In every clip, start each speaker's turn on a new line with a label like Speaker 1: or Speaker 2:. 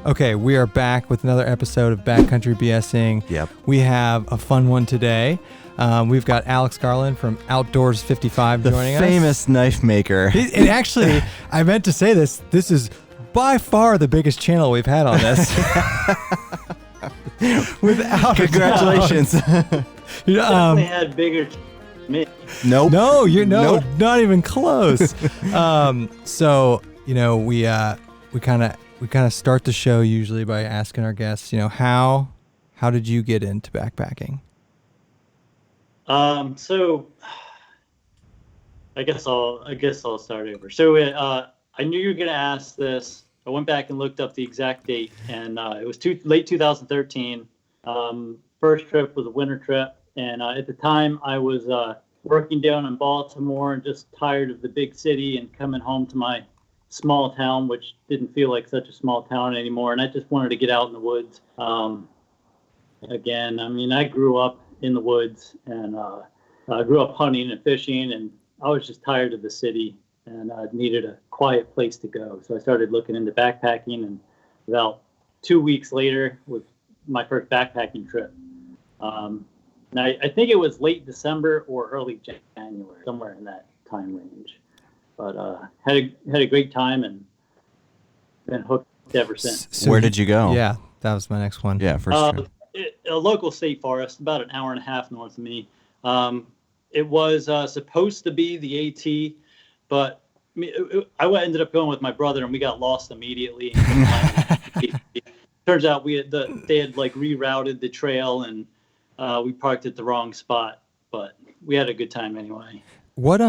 Speaker 1: Okay, we are back with another episode of Backcountry BSing.
Speaker 2: Yep.
Speaker 1: We have a fun one today. We've got Alex Garland from OUTDOORS55 joining us.
Speaker 2: The famous knife maker.
Speaker 1: And actually, I meant to say this. This is by far the biggest channel we've had on this. Without
Speaker 2: Congratulations.
Speaker 3: Definitely had bigger me.
Speaker 2: Nope.
Speaker 1: No,
Speaker 2: Nope.
Speaker 1: not even close. So, we kind of start the show usually by asking our guests, how did you get into backpacking?
Speaker 3: So I guess I'll start over. So I knew you were going to ask this. I went back and looked up the exact date, and it was late 2013. First trip was a winter trip, and at the time I was working down in Baltimore and just tired of the big city and coming home to my small town, which didn't feel like such a small town anymore, and I just wanted to get out in the woods. Again, I mean, I grew up in the woods, and I grew up hunting and fishing, and I was just tired of the city, and I needed a quiet place to go. So I started looking into backpacking, and about 2 weeks later was my first backpacking trip. And I think it was late December or early January, somewhere in that time range. But had a great time and been hooked ever since.
Speaker 1: So
Speaker 2: where did you go?
Speaker 1: Yeah, that was my next one.
Speaker 2: Yeah, first trip.
Speaker 3: A local state forest, about an hour and a half north of me. It was supposed to be the AT, but I ended up going with my brother, and we got lost immediately. Turns out they had like rerouted the trail, and we parked at the wrong spot, but we had a good time anyway.
Speaker 1: What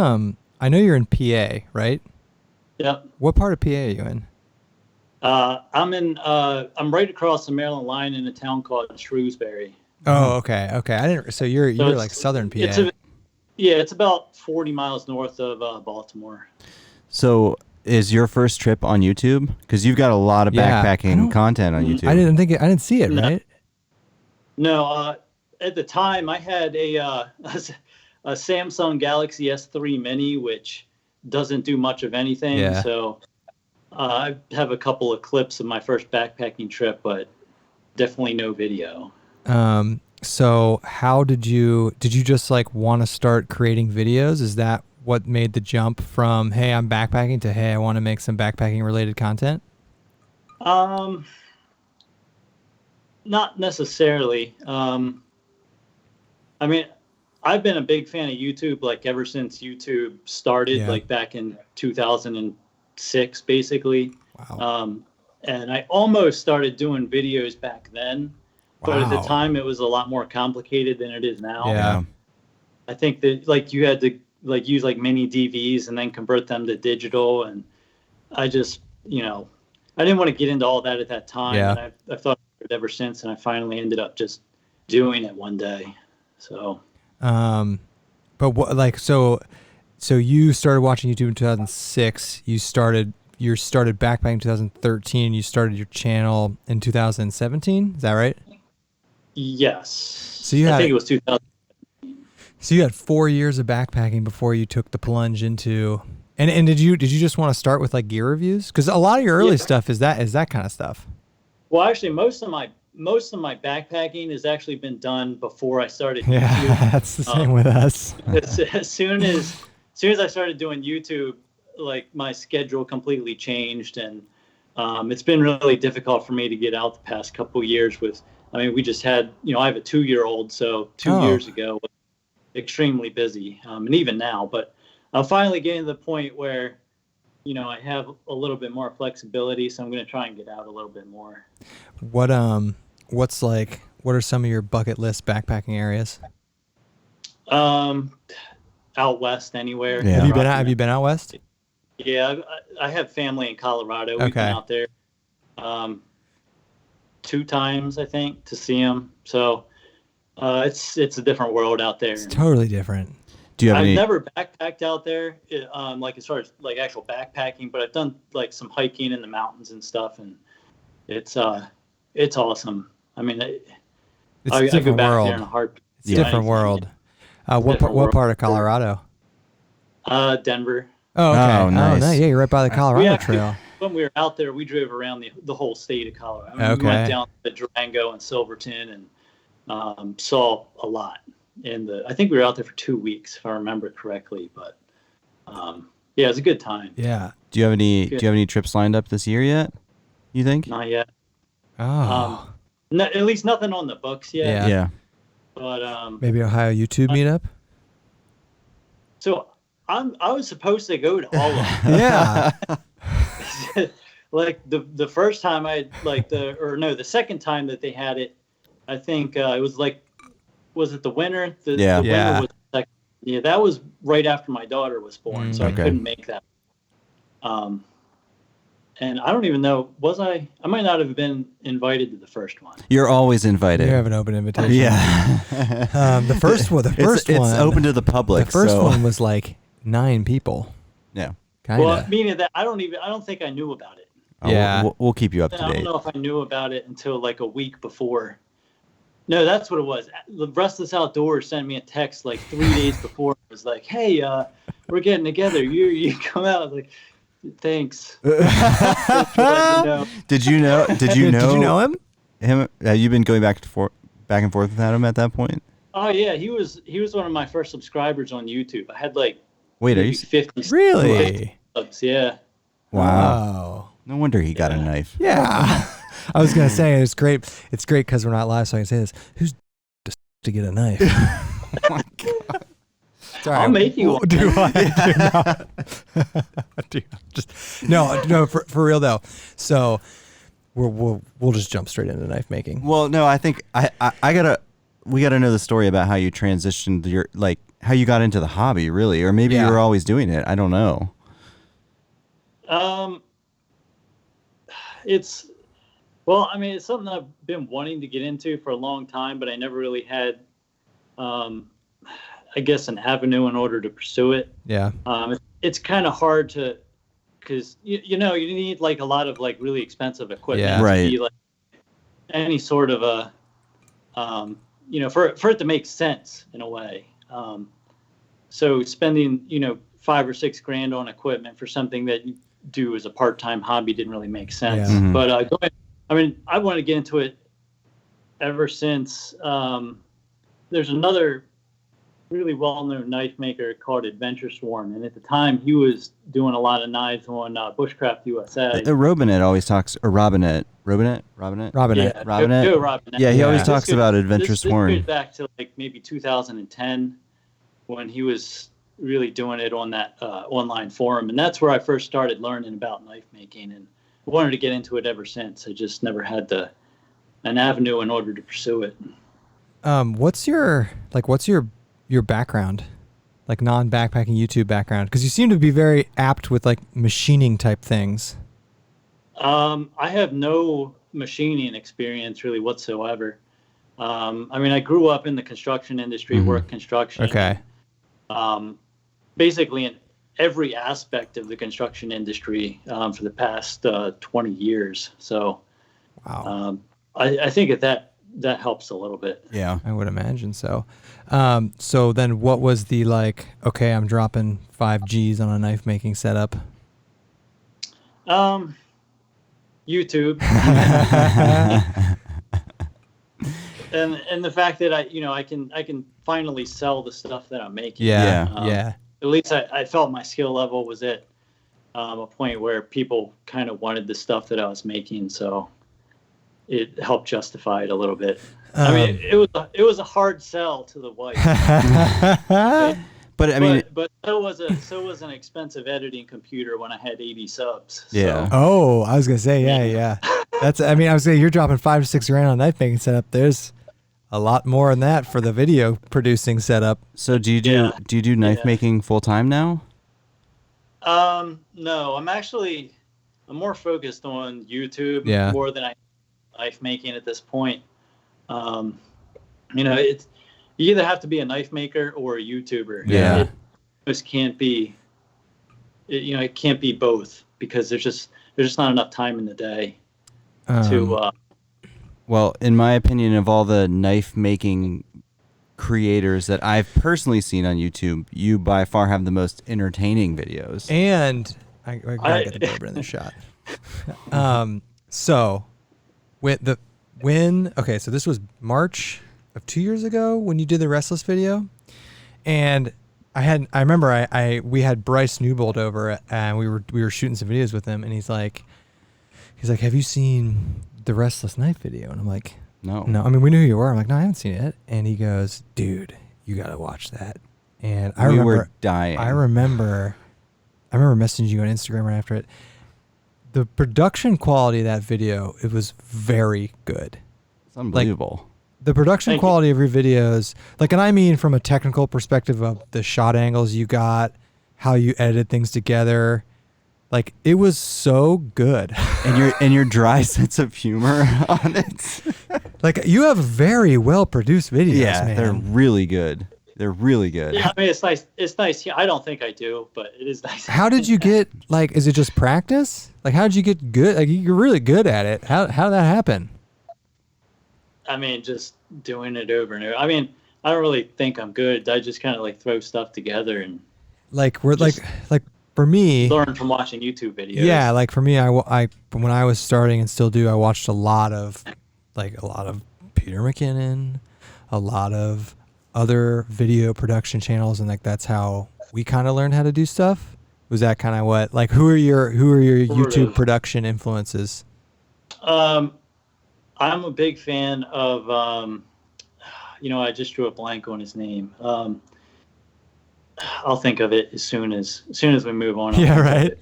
Speaker 1: I know you're in PA, right?
Speaker 3: Yep.
Speaker 1: What part of PA are you in?
Speaker 3: I'm right across the Maryland line in a town called Shrewsbury.
Speaker 1: Oh, okay. I didn't. So you're like southern PA.
Speaker 3: It's about 40 miles north of Baltimore.
Speaker 2: So is your first trip on YouTube? Because you've got a lot of backpacking content on YouTube.
Speaker 1: I didn't see it, right?
Speaker 3: No. At the time, I had a Samsung Galaxy S3 Mini, which doesn't do much of anything.
Speaker 1: Yeah.
Speaker 3: So I have a couple of clips of my first backpacking trip, but definitely no video.
Speaker 1: So how did you just like want to start creating videos? Is that what made the jump from, hey, I'm backpacking to, hey, I want to make some backpacking related content?
Speaker 3: Not necessarily. I mean, I've been a big fan of YouTube, like ever since YouTube started, like back in 2006, basically.
Speaker 1: Wow.
Speaker 3: And I almost started doing videos back then, but at the time it was a lot more complicated than it is now.
Speaker 1: Yeah.
Speaker 3: I think that like you had to like use like mini DVs and then convert them to digital, and I just I didn't want to get into all that at that time.
Speaker 1: Yeah.
Speaker 3: And I've thought of it ever since, and I finally ended up just doing it one day. So.
Speaker 1: But what so you started watching YouTube in 2006. You started backpacking in 2013. You started your channel in 2017. Is that right?
Speaker 3: Yes.
Speaker 1: So I think
Speaker 3: it was 2000.
Speaker 1: So you had 4 years of backpacking before you took the plunge into. And did you just want to start with like gear reviews? Because a lot of your early stuff is that kind of stuff.
Speaker 3: Well, actually, most of my backpacking has actually been done before I started YouTube.
Speaker 1: Yeah, that's the same with us.
Speaker 3: As soon as I started doing YouTube, like my schedule completely changed, and it's been really difficult for me to get out the past couple of years. We just had, I have a 2-year-old, so 2 years ago was extremely busy, and even now. But I'm finally getting to the point where, I have a little bit more flexibility, so I'm going to try and get out a little bit more.
Speaker 1: What are some of your bucket list backpacking areas?
Speaker 3: Out west, anywhere.
Speaker 1: Yeah. Have you been out west?
Speaker 3: Yeah, I have family in Colorado. We've been out there 2 times, I think, to see them. So it's a different world out there.
Speaker 1: It's totally different.
Speaker 3: I've never backpacked out there, like as far as like actual backpacking, but I've done like some hiking in the mountains and stuff, and it's awesome. I mean, I go back there in a heartbeat.
Speaker 1: It's a different world. What part of Colorado?
Speaker 3: Denver.
Speaker 1: Oh, okay.
Speaker 2: Oh, nice.
Speaker 1: Yeah, you're right by the Colorado Trail.
Speaker 3: when we were out there, we drove around the whole state of Colorado. I mean,
Speaker 1: Okay.
Speaker 3: We went down to Durango and Silverton and saw a lot. And I think we were out there for 2 weeks, if I remember correctly. But yeah, it was a good time.
Speaker 1: Yeah.
Speaker 2: Do you have any trips lined up this year yet? You think?
Speaker 3: Not yet.
Speaker 1: Oh.
Speaker 3: At least nothing on the books yet.
Speaker 1: Yeah.
Speaker 2: Yeah.
Speaker 3: But
Speaker 1: Maybe Ohio YouTube meetup.
Speaker 3: so I was supposed to go to all of them.
Speaker 1: Yeah.
Speaker 3: Like the first time the second time that they had it, I think it was was it the winter? The
Speaker 2: Yeah.
Speaker 3: winter was that was right after my daughter was born, so
Speaker 2: Okay.
Speaker 3: I couldn't make that. And I don't even know, I might not have been invited to the first one.
Speaker 2: You're always invited.
Speaker 1: You have an open invitation.
Speaker 2: Yeah.
Speaker 1: The first one.
Speaker 2: It's open to the public.
Speaker 1: The first
Speaker 2: so.
Speaker 1: one was like 9 people.
Speaker 2: Yeah.
Speaker 1: Kinda.
Speaker 3: Well, meaning that I don't think I knew about it.
Speaker 2: Oh,
Speaker 1: Yeah.
Speaker 2: We'll keep you up to
Speaker 3: I don't
Speaker 2: date.
Speaker 3: know if I knew about it until like a week before. No, that's what it was. The Restless Outdoors sent me a text like 3 days before. It was like, "Hey, we're getting together. You come out." I was like, "Thanks."
Speaker 2: Did you know? Did you know
Speaker 1: him?
Speaker 2: him? You've been going back and forth with Adam at that point.
Speaker 3: Oh yeah, he was one of my first subscribers on YouTube. I had like
Speaker 2: Wait, are
Speaker 3: maybe
Speaker 2: you
Speaker 3: 50
Speaker 1: Really?
Speaker 3: subs. Yeah.
Speaker 2: Wow.
Speaker 1: Oh.
Speaker 2: No wonder he got a knife.
Speaker 1: Yeah. I was gonna say it's great. It's great because we're not live, so I can say this. Who's to get a knife? Oh my God. Sorry.
Speaker 3: I'll make you one.
Speaker 1: Do I? Do not. Just no. For real though. So we'll just jump straight into knife making.
Speaker 2: Well, no, I think we gotta know the story about how you transitioned how you got into the hobby, really, or maybe you were always doing it. I don't know.
Speaker 3: It's something I've been wanting to get into for a long time, but I never really had, I guess, an avenue in order to pursue it.
Speaker 1: Yeah.
Speaker 3: It's kind of hard because you need like a lot of like really expensive equipment
Speaker 1: Yeah.
Speaker 3: to
Speaker 2: Right.
Speaker 3: be like any sort of a, for it to make sense in a way. So spending, $5 or $6 grand on equipment for something that you do as a part-time hobby didn't really make sense.
Speaker 1: Yeah.
Speaker 2: Mhm.
Speaker 3: But I wanted to get into it ever since there's another really well-known knife maker called Adventurous One, and at the time he was doing a lot of knives on Bushcraft USA.
Speaker 2: Robinette always talks, or Robinette.
Speaker 1: Robinette.
Speaker 3: Yeah,
Speaker 2: Robinette?
Speaker 3: Go Robinette.
Speaker 2: Yeah, he always
Speaker 1: Yeah.
Speaker 2: talks about Adventurous
Speaker 3: This
Speaker 2: One.
Speaker 3: goes back to like maybe 2010 when he was really doing it on that online forum, and that's where I first started learning about knife making, and I wanted to get into it ever since. I just never had an avenue in order to pursue it.
Speaker 1: What's your background, like non-backpacking YouTube background? Because you seem to be very apt with like machining type things.
Speaker 3: I have no machining experience really whatsoever. I grew up in the construction industry, worked construction.
Speaker 1: Okay.
Speaker 3: Basically in every aspect of the construction industry for the past 20 years. So
Speaker 1: Wow.
Speaker 3: I think that helps a little bit.
Speaker 2: Yeah.
Speaker 1: I would imagine so. So then what was the okay, I'm dropping 5 G's on a knife making setup?
Speaker 3: YouTube. and the fact that I can finally sell the stuff that I'm making.
Speaker 1: Yeah. Yeah.
Speaker 3: At least I felt my skill level was at a point where people kind of wanted the stuff that I was making, so it helped justify it a little bit. It was a hard sell to the wife.
Speaker 2: But I mean,
Speaker 3: but so was an expensive editing computer when I had 80 subs.
Speaker 2: Yeah.
Speaker 3: So.
Speaker 1: Oh, I was gonna say, yeah. I was gonna say you're dropping 5 to 6 grand on knife making setup. There's a lot more than that for the video producing setup.
Speaker 2: so do you do knife making full time now?
Speaker 3: No, I'm more focused on YouTube more than knife making at this point. It's you either have to be a knife maker or a YouTuber.
Speaker 2: Yeah.
Speaker 3: It just can't be. It can't be both because there's just not enough time in the day to.
Speaker 2: Well, in my opinion, of all the knife making creators that I've personally seen on YouTube, you by far have the most entertaining videos.
Speaker 1: And I gotta get the bourbon in the shot. So okay, so this was March of 2 years ago when you did the Restless video, and I remember we had Bryce Newbold over and we were shooting some videos with him, and he's like, have you seen the Restless Night video? And I'm like, no. I mean, we knew who you were. I'm like, no, I haven't seen it. And he goes, dude, you gotta watch that. And we were dying. I remember messaging you on Instagram right after it. The production quality of that video, it was very good.
Speaker 2: It's unbelievable.
Speaker 1: Like, the production quality of your videos, like, and I mean from a technical perspective of the shot angles you got, how you edited things together, like, it was so good.
Speaker 2: And your dry sense of humor on it.
Speaker 1: Like, you have very well produced videos, man.
Speaker 2: They're really good. They're really good.
Speaker 3: Yeah, I mean, it's nice. It's nice. I don't think I do, but it is nice.
Speaker 1: How did you get, like, is it just practice? Like, how did you get good? Like, you're really good at it. How did that happen?
Speaker 3: I mean, just doing it over and over. I mean, I don't really think I'm good. I just kind of like throw stuff together and
Speaker 1: like for me,
Speaker 3: learn from watching YouTube videos.
Speaker 1: Yeah, like for me, I when I was starting and still do, I watched a lot of Peter McKinnon, a lot of other video production channels, and like that's how we kind of learned how to do stuff. Was that kind of what, like, who are your YouTube production influences?
Speaker 3: I'm a big fan of I just drew a blank on his name. I'll think of it as soon as we move on.
Speaker 1: Yeah, right.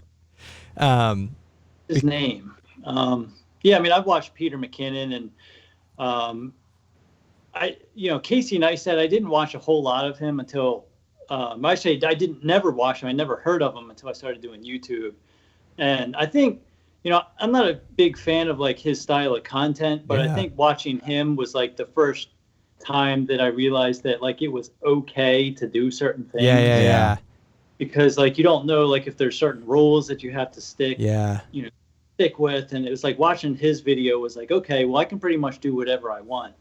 Speaker 3: His name. Yeah, I mean, I've watched Peter McKinnon and Casey Neistat. I didn't watch a whole lot of him until I never watched him. I never heard of him until I started doing YouTube. And I think, I'm not a big fan of like his style of content, but I think watching him was like the first time that I realized that like it was okay to do certain things.
Speaker 1: Yeah.
Speaker 3: Because like you don't know like if there's certain rules that you have to stick with, and it was like watching his video was like, okay, well I can pretty much do whatever I want,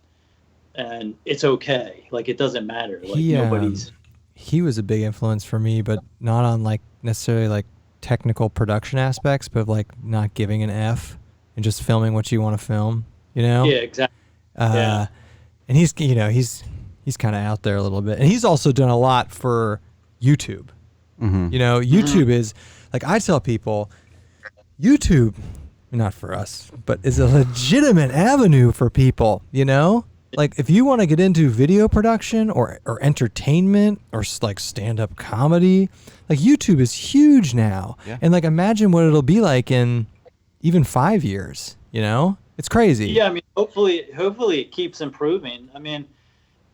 Speaker 3: and it's okay. Like it doesn't matter. Like
Speaker 1: he was a big influence for me, but not on like necessarily like technical production aspects, but like not giving an F and just filming what you want to film,
Speaker 3: Yeah, exactly.
Speaker 1: And he's kind of out there a little bit, and he's also done a lot for YouTube.
Speaker 2: Mm-hmm.
Speaker 1: YouTube is like, I tell people, YouTube, not for us, but is a legitimate avenue for people. Like if you want to get into video production or entertainment or like stand-up comedy, like YouTube is huge now. Yeah. And like imagine what it'll be like in even 5 years, It's crazy.
Speaker 3: Yeah, I mean hopefully it keeps improving. I mean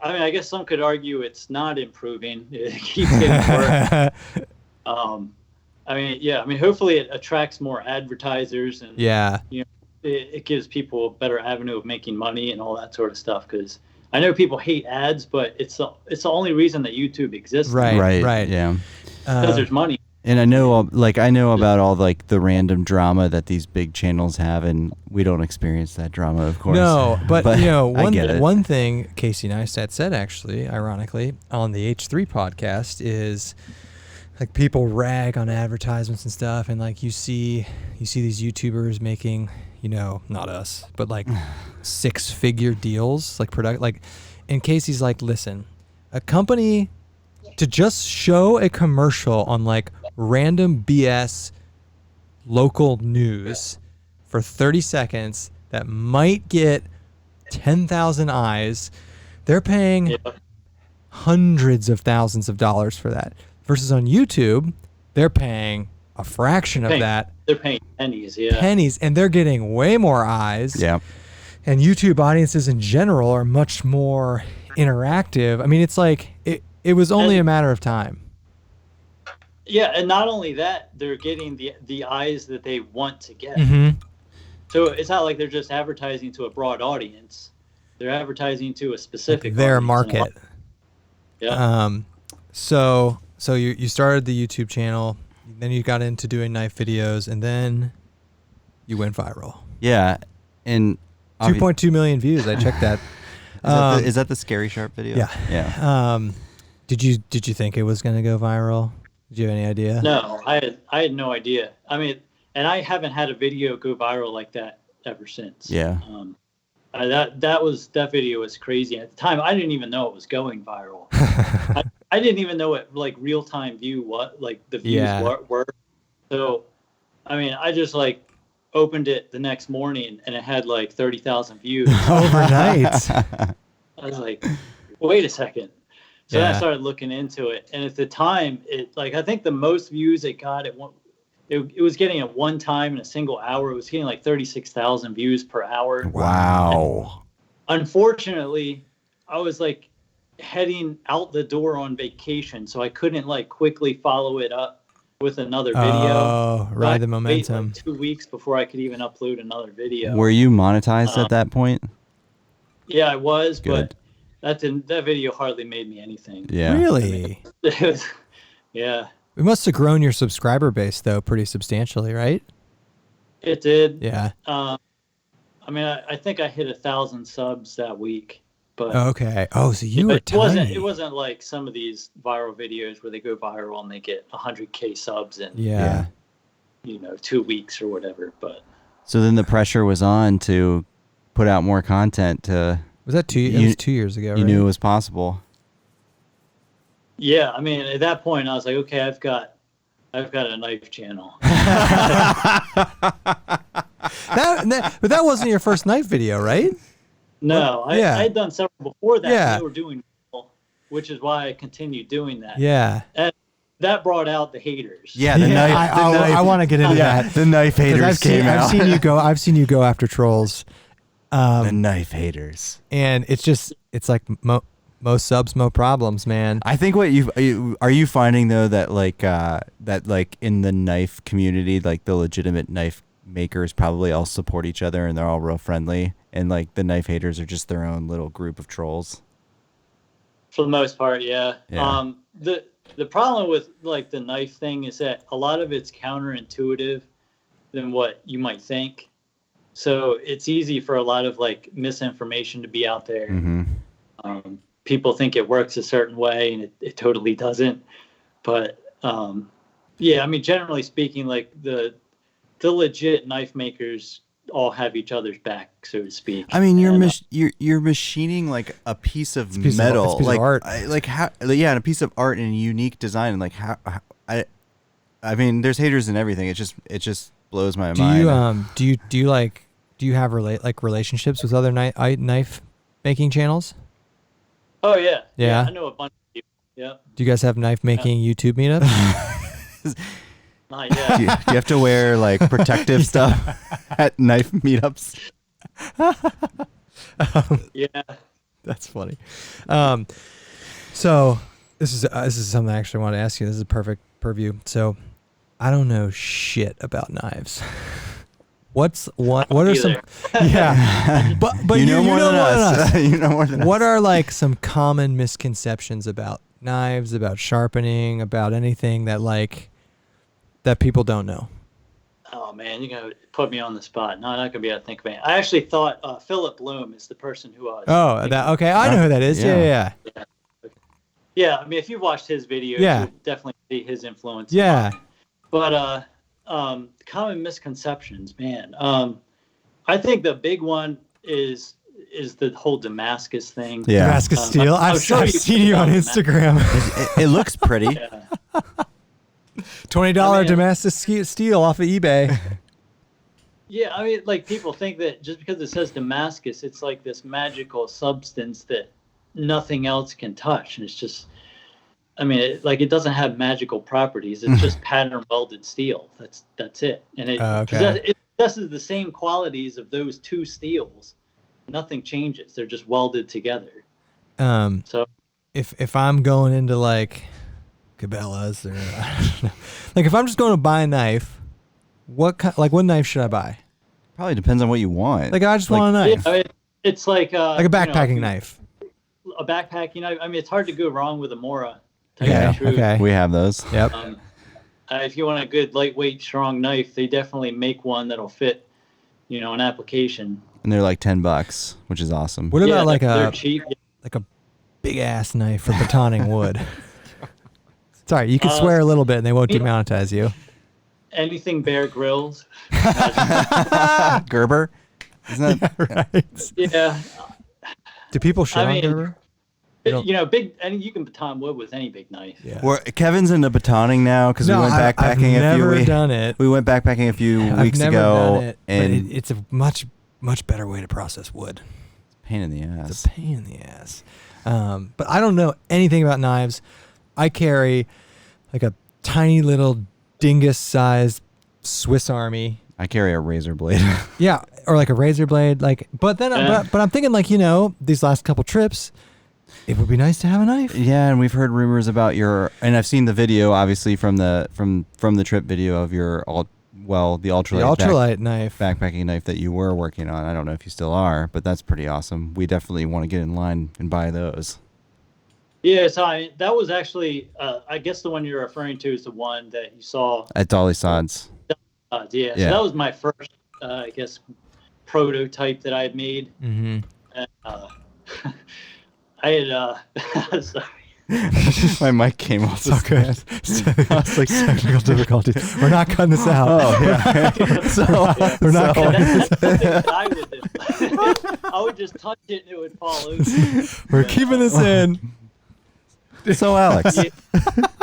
Speaker 3: I guess some could argue it's not improving. It keeps getting worse. Hopefully it attracts more advertisers and it gives people a better avenue of making money and all that sort of stuff, because I know people hate ads, but it's the only reason that YouTube exists.
Speaker 1: Right.
Speaker 2: Yeah.
Speaker 3: Because there's money.
Speaker 2: And I know about all like the random drama that these big channels have, and we don't experience that drama, of course.
Speaker 1: No, but one thing Casey Neistat said, actually, ironically, on the H3 podcast is like people rag on advertisements and stuff, and like you see these YouTubers making, not us, but like 6-figure deals, like and Casey's like, listen, a company to just show a commercial on like random BS local news for 30 seconds that might get 10,000 eyes, they're paying hundreds of thousands of dollars for that. Versus on YouTube, they're paying a fraction of that.
Speaker 3: They're paying pennies,
Speaker 1: Pennies, and they're getting way more eyes.
Speaker 2: Yeah.
Speaker 1: And YouTube audiences in general are much more interactive. I mean, it's like it was only a matter of time.
Speaker 3: Yeah, and not only that, they're getting the eyes that they want to get.
Speaker 1: Mm-hmm.
Speaker 3: So it's not like they're just advertising to a broad audience. They're advertising to a specific
Speaker 1: their market.
Speaker 3: Yeah.
Speaker 1: So you started the YouTube channel, then you got into doing knife videos, and then you went viral.
Speaker 2: Yeah, and
Speaker 1: 2.2 million views. I checked that.
Speaker 2: Is that the Scary Sharp video?
Speaker 1: Yeah.
Speaker 2: Yeah.
Speaker 1: Did you think it was going to go viral? Did you have any idea?
Speaker 3: No, I had no idea. I mean, and I haven't had a video go viral like that ever since.
Speaker 2: Yeah.
Speaker 3: That video was crazy. At the time, I didn't even know it was going viral. I didn't even know it like real time view what like the views were. So, I mean, I just like opened it the next morning and it had like 30,000 views
Speaker 1: overnight.
Speaker 3: I was like, wait a second. So then I started looking into it, and at the time, it like I think the most views it got it was getting at one time in a single hour. It was getting like 36,000 views per hour.
Speaker 2: Wow.
Speaker 3: And unfortunately, I was like heading out the door on vacation, so I couldn't like quickly follow it up with another video.
Speaker 1: Oh, ride the momentum.
Speaker 3: Like 2 weeks before I could even upload another video.
Speaker 2: Were you monetized at that point?
Speaker 3: Yeah, I was,
Speaker 2: Good.
Speaker 3: but that video hardly made me anything.
Speaker 2: Yeah.
Speaker 1: Really?
Speaker 3: Yeah.
Speaker 1: It must have grown your subscriber base though pretty substantially, right?
Speaker 3: It did.
Speaker 1: Yeah.
Speaker 3: I mean, I think I hit 1,000 subs that week. But
Speaker 1: okay. Oh, so you were tiny.
Speaker 3: It wasn't like some of these viral videos where they go viral and they get 100K subs in 2 weeks or whatever. But
Speaker 2: so then the pressure was on to put out more content.
Speaker 1: Was that it was 2 years ago?
Speaker 2: You knew it was possible.
Speaker 3: Yeah, I mean, at that point, I was like, okay, I've got a knife channel.
Speaker 1: But that wasn't your first knife video, right?
Speaker 3: No, I had done several before that.
Speaker 1: Yeah.
Speaker 3: They were doing well, which is why I continued doing that.
Speaker 1: Yeah.
Speaker 3: And that brought out the haters.
Speaker 2: Yeah, the knife.
Speaker 1: I want to get into that.
Speaker 2: The knife haters came out.
Speaker 1: I've seen you go after trolls.
Speaker 2: The knife haters.
Speaker 1: And it's like most subs, mo problems, man.
Speaker 2: I think are you finding though that like in the knife community, like the legitimate knife makers probably all support each other and they're all real friendly, and like the knife haters are just their own little group of trolls.
Speaker 3: For the most part, yeah. The problem with like the knife thing is that a lot of it's counterintuitive than what you might think. So it's easy for a lot of like misinformation to be out there.
Speaker 2: Mm-hmm.
Speaker 3: People think it works a certain way and it totally doesn't. But I mean, generally speaking, like the legit knife makers all have each other's back, so to speak.
Speaker 2: I mean, you're machining like a piece of metal,
Speaker 1: like art,
Speaker 2: and a piece of art and a unique design, and like I mean, there's haters and everything. It just blows my mind.
Speaker 1: Do you have relationships with other knife making channels?
Speaker 3: Oh yeah.
Speaker 1: Yeah.
Speaker 3: I know a bunch of people. Yeah.
Speaker 1: Do you guys have knife making YouTube meetups?
Speaker 3: Not yet.
Speaker 2: Do you have to wear like protective stuff at knife meetups?
Speaker 3: Yeah.
Speaker 1: That's funny. So this is something I actually want to ask you. This is a perfect purview. So I don't know shit about knives. What are some? Yeah, but you know more than us.
Speaker 2: You know more than us.
Speaker 1: What are like some common misconceptions about knives, about sharpening, about anything that people don't know?
Speaker 3: Oh man, you're gonna put me on the spot. No, I'm not gonna be able to think of it. I actually thought Philip Bloom is the person who was.
Speaker 1: Okay. I know who that is. Yeah.
Speaker 3: Yeah, I mean, if you've watched his videos, you'll definitely see his influence.
Speaker 1: Yeah.
Speaker 3: But common misconceptions, man. I think the big one is the whole Damascus thing.
Speaker 2: Yeah.
Speaker 1: Damascus steel. I've seen you on Instagram.
Speaker 2: It looks pretty.
Speaker 3: Yeah.
Speaker 1: $20 Damascus steel off of eBay.
Speaker 3: Yeah, I mean, like people think that just because it says Damascus, it's like this magical substance that nothing else can touch, and it's just. I mean, it doesn't have magical properties. It's just pattern welded steel. That's it. And it possesses the same qualities of those two steels. Nothing changes. They're just welded together. So
Speaker 1: if I'm going into like Cabela's or I don't know, like if I'm just going to buy a knife, what knife should I buy?
Speaker 2: Probably depends on what you want.
Speaker 1: Like I just want a knife.
Speaker 3: Yeah, I mean, it's like
Speaker 1: a backpacking knife.
Speaker 3: A backpacking knife. I mean, it's hard to go wrong with a Mora.
Speaker 1: Okay.
Speaker 2: We have those.
Speaker 1: Yep.
Speaker 3: If you want a good lightweight, strong knife, they definitely make one that'll fit, an application.
Speaker 2: And they're like $10, which is awesome.
Speaker 1: What about
Speaker 3: they're cheap.
Speaker 1: like a big ass knife for batoning wood? Sorry, you can swear a little bit and they won't demonetize you.
Speaker 3: Anything Bear Grylls.
Speaker 2: Gerber, isn't that
Speaker 1: Right.
Speaker 3: Yeah.
Speaker 1: Do people shit
Speaker 3: I
Speaker 1: on
Speaker 3: mean,
Speaker 1: Gerber?
Speaker 3: big, and you can baton wood with any big knife.
Speaker 1: Yeah.
Speaker 2: Kevin's into batoning now because we went backpacking
Speaker 1: I've never
Speaker 2: weeks.
Speaker 1: done it.
Speaker 2: We went backpacking a few weeks
Speaker 1: I've never
Speaker 2: ago,
Speaker 1: done it,
Speaker 2: and
Speaker 1: but it's a much better way to process wood.
Speaker 2: pain in the
Speaker 1: It's
Speaker 2: ass.
Speaker 1: a pain in the ass. But I don't know anything about knives. I carry like a tiny little dingus-sized Swiss Army.
Speaker 2: I carry a razor blade.
Speaker 1: Yeah, or like a razor blade. Like, but I'm thinking like, these last couple trips, it would be nice to have a knife.
Speaker 2: Yeah, and we've heard rumors about and I've seen the video, obviously from the trip video of your the ultralight
Speaker 1: Knife.
Speaker 2: backpacking knife that you were working on. I don't know if you still are, but that's pretty awesome. We definitely want to get in line and buy those.
Speaker 3: Yeah, so that was actually, I guess the one you're referring to is the one that you saw.
Speaker 2: At Dolly Sods.
Speaker 3: Yeah, so that was my first, I guess, prototype that I had made.
Speaker 1: Mm-hmm.
Speaker 3: And, I had, sorry.
Speaker 2: My mic came off.
Speaker 1: It's all good. I was like, technical difficulties. We're not cutting this out.
Speaker 2: Oh, yeah.
Speaker 1: We're not cutting this out.
Speaker 3: That's the thing that I would do. I would just touch it and it would fall over.
Speaker 1: We're keeping this in.
Speaker 2: So, Alex.
Speaker 3: Yeah,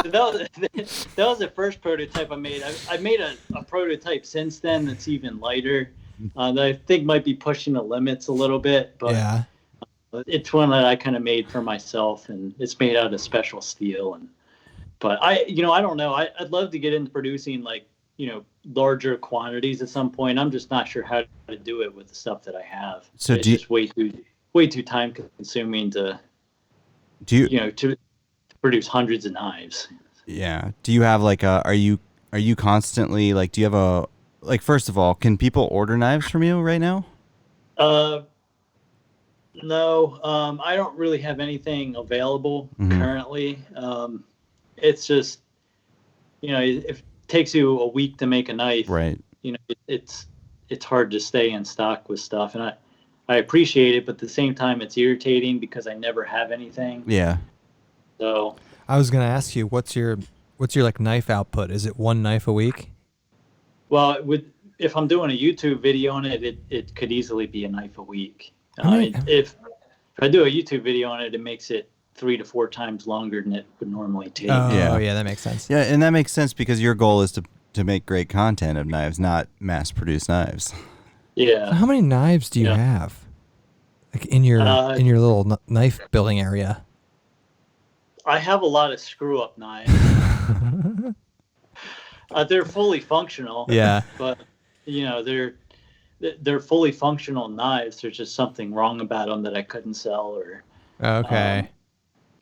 Speaker 3: that was the first prototype I made. I made a prototype since then that's even lighter. That I think might be pushing the limits a little bit, but
Speaker 1: Yeah.
Speaker 3: it's one that I kind of made for myself, and it's made out of special steel. But I don't know. I'd love to get into producing larger quantities at some point. I'm just not sure how to do it with the stuff that I have.
Speaker 2: So
Speaker 3: it's just way too time consuming to produce hundreds of knives.
Speaker 2: Yeah. Do you have are you constantly do you have first of all, can people order knives from you right now?
Speaker 3: No, I don't really have anything available currently. It's just, if it takes you a week to make a knife,
Speaker 2: right?
Speaker 3: It's hard to stay in stock with stuff, and I appreciate it, but at the same time, it's irritating because I never have anything.
Speaker 2: Yeah.
Speaker 3: So
Speaker 1: I was gonna ask you, what's your knife output? Is it one knife a week?
Speaker 3: Well, if I'm doing a YouTube video on it, it could easily be a knife a week. If I do a YouTube video on it, it makes it 3 to 4 times longer than it would normally take.
Speaker 1: Oh, yeah, that makes sense.
Speaker 2: Yeah, and that makes sense because your goal is to make great content of knives, not mass-produce knives.
Speaker 3: Yeah.
Speaker 1: So how many knives do you have? Like in your little knife building area?
Speaker 3: I have a lot of screw-up knives. They're fully functional.
Speaker 1: Yeah.
Speaker 3: But they're fully functional knives. There's just something wrong about them that I couldn't sell or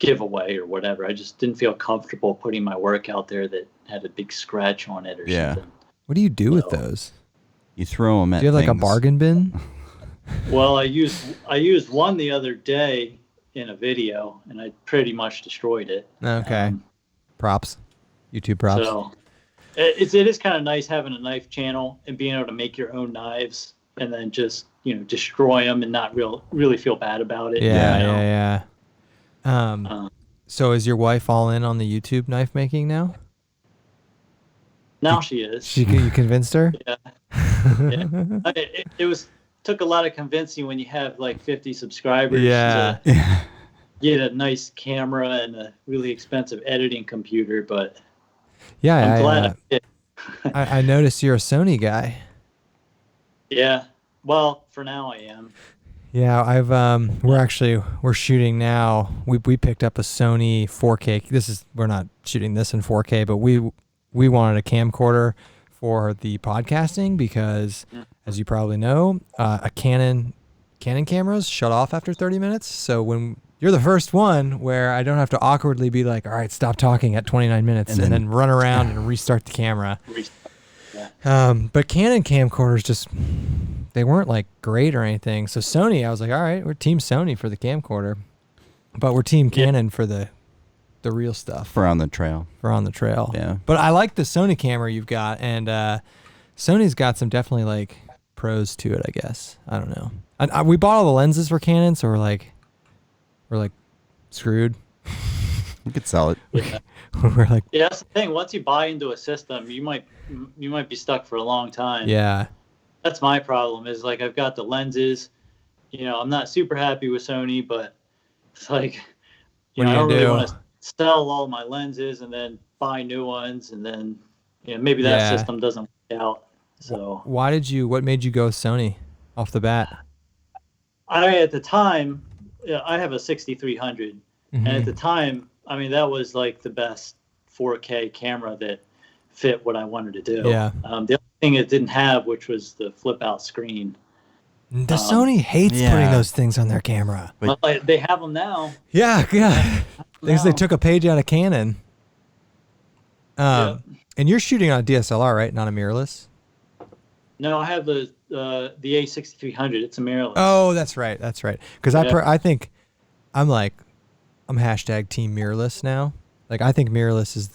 Speaker 3: give away or whatever. I just didn't feel comfortable putting my work out there that had a big scratch on it or something.
Speaker 1: What do you do with those?
Speaker 2: You throw them at
Speaker 1: Do you have
Speaker 2: things.
Speaker 1: a bargain bin?
Speaker 3: Well, I used one the other day in a video, and I pretty much destroyed it.
Speaker 1: Okay. Props. YouTube props.
Speaker 3: So it is kind of nice having a knife channel and being able to make your own knives and then just destroy them and not really feel bad about it.
Speaker 1: Yeah. So is your wife all in on the YouTube knife making now?
Speaker 3: Now she is.
Speaker 1: You convinced her?
Speaker 3: Yeah. It took a lot of convincing when you have 50 subscribers to get a nice camera and a really expensive editing computer, but I'm glad I did.
Speaker 1: I noticed you're a Sony guy.
Speaker 3: Yeah. Well, for now I am.
Speaker 1: Yeah, we're shooting now. We picked up a Sony 4K. We're not shooting this in 4K, but we wanted a camcorder for the podcasting because, as you probably know, a Canon cameras shut off after 30 minutes. So when you're the first one where I don't have to awkwardly be like, all right, stop talking at 29 minutes and then run around and restart the camera. But Canon camcorders they weren't great or anything. So Sony, I was like, all right, we're team Sony for the camcorder, but we're team Canon for the real stuff.
Speaker 2: For on the trail.
Speaker 1: Yeah. But I like the Sony camera you've got, and Sony's got some definitely pros to it, I guess. I don't know. We bought all the lenses for Canon, so we're screwed.
Speaker 2: We could sell it.
Speaker 3: Yeah.
Speaker 1: We're like,
Speaker 3: Yeah, that's the thing. Once you buy into a system, you might be stuck for a long time.
Speaker 1: yeah,
Speaker 3: That's my problem. Is like I've got the lenses. I'm not super happy with Sony, but it's like
Speaker 1: What are
Speaker 3: I
Speaker 1: you
Speaker 3: don't
Speaker 1: gonna
Speaker 3: really
Speaker 1: do?
Speaker 3: want to sell all my lenses and then buy new ones, and then maybe that
Speaker 1: Yeah.
Speaker 3: system doesn't work out. So
Speaker 1: what made you go with Sony off the bat?
Speaker 3: at the time, I have a 6300, and at the time, I mean that was like the best 4K camera that fit what I wanted to do.
Speaker 1: Yeah.
Speaker 3: The only thing it didn't have, which was the flip out screen.
Speaker 1: The Sony hates
Speaker 2: yeah.
Speaker 1: putting those things on their camera.
Speaker 2: But-
Speaker 3: But they have them now.
Speaker 1: Yeah. Because they
Speaker 3: Now.
Speaker 1: took a page out of Canon.
Speaker 3: Yeah.
Speaker 1: And you're shooting on a DSLR, right? Not a mirrorless.
Speaker 3: No, I have the A6300. It's a mirrorless.
Speaker 1: Oh, that's right. Because
Speaker 3: Yeah.
Speaker 1: I think I'm hashtag team mirrorless now. Like I think mirrorless is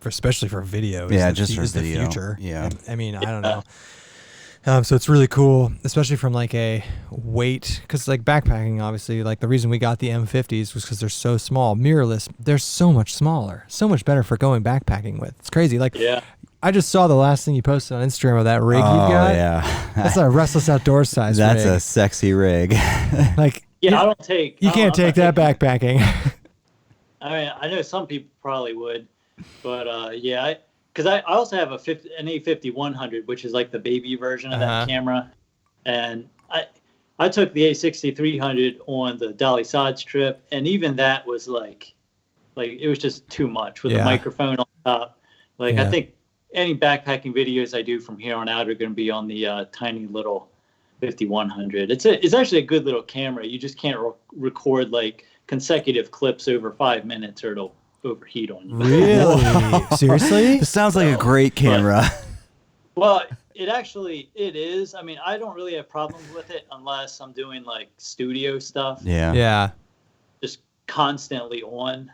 Speaker 1: especially for video.
Speaker 2: Yeah,
Speaker 1: is
Speaker 2: just for
Speaker 1: is the
Speaker 2: video.
Speaker 1: future.
Speaker 2: Yeah.
Speaker 1: I mean, I don't know. So it's really cool, especially from like a weight, because like backpacking, obviously, like the reason we got the M50s was because they're so small. Mirrorless, they're so much smaller, so much better for going backpacking with. It's crazy. Like,
Speaker 3: Yeah.
Speaker 1: I just saw the last thing you posted on Instagram of that rig
Speaker 2: Oh,
Speaker 1: you got.
Speaker 2: yeah.
Speaker 1: That's a Restless Outdoors size
Speaker 2: That's
Speaker 1: rig.
Speaker 2: a sexy rig.
Speaker 1: Like,
Speaker 3: Yeah, I don't take.
Speaker 1: you can't
Speaker 3: I'm
Speaker 1: take
Speaker 3: not
Speaker 1: that
Speaker 3: taking-
Speaker 1: backpacking.
Speaker 3: I mean, I know some people probably would, but yeah, because I also have an A5100, which is like the baby version of
Speaker 1: Uh-huh.
Speaker 3: that camera, and I took the A6300 on the Dolly Sods trip, and even that was like it was just too much with
Speaker 1: Yeah.
Speaker 3: the microphone on top. Like
Speaker 1: Yeah.
Speaker 3: I think any backpacking videos I do from here on out are going to be on the tiny little 5100. It's actually a good little camera. You just can't record like consecutive clips over 5 minutes or it'll overheat on you.
Speaker 1: Really? Seriously?
Speaker 2: This sounds like a great camera.
Speaker 3: Well, it is. I mean, I don't really have problems with it unless I'm doing like studio stuff,
Speaker 2: Yeah.
Speaker 1: Yeah.
Speaker 3: just constantly on.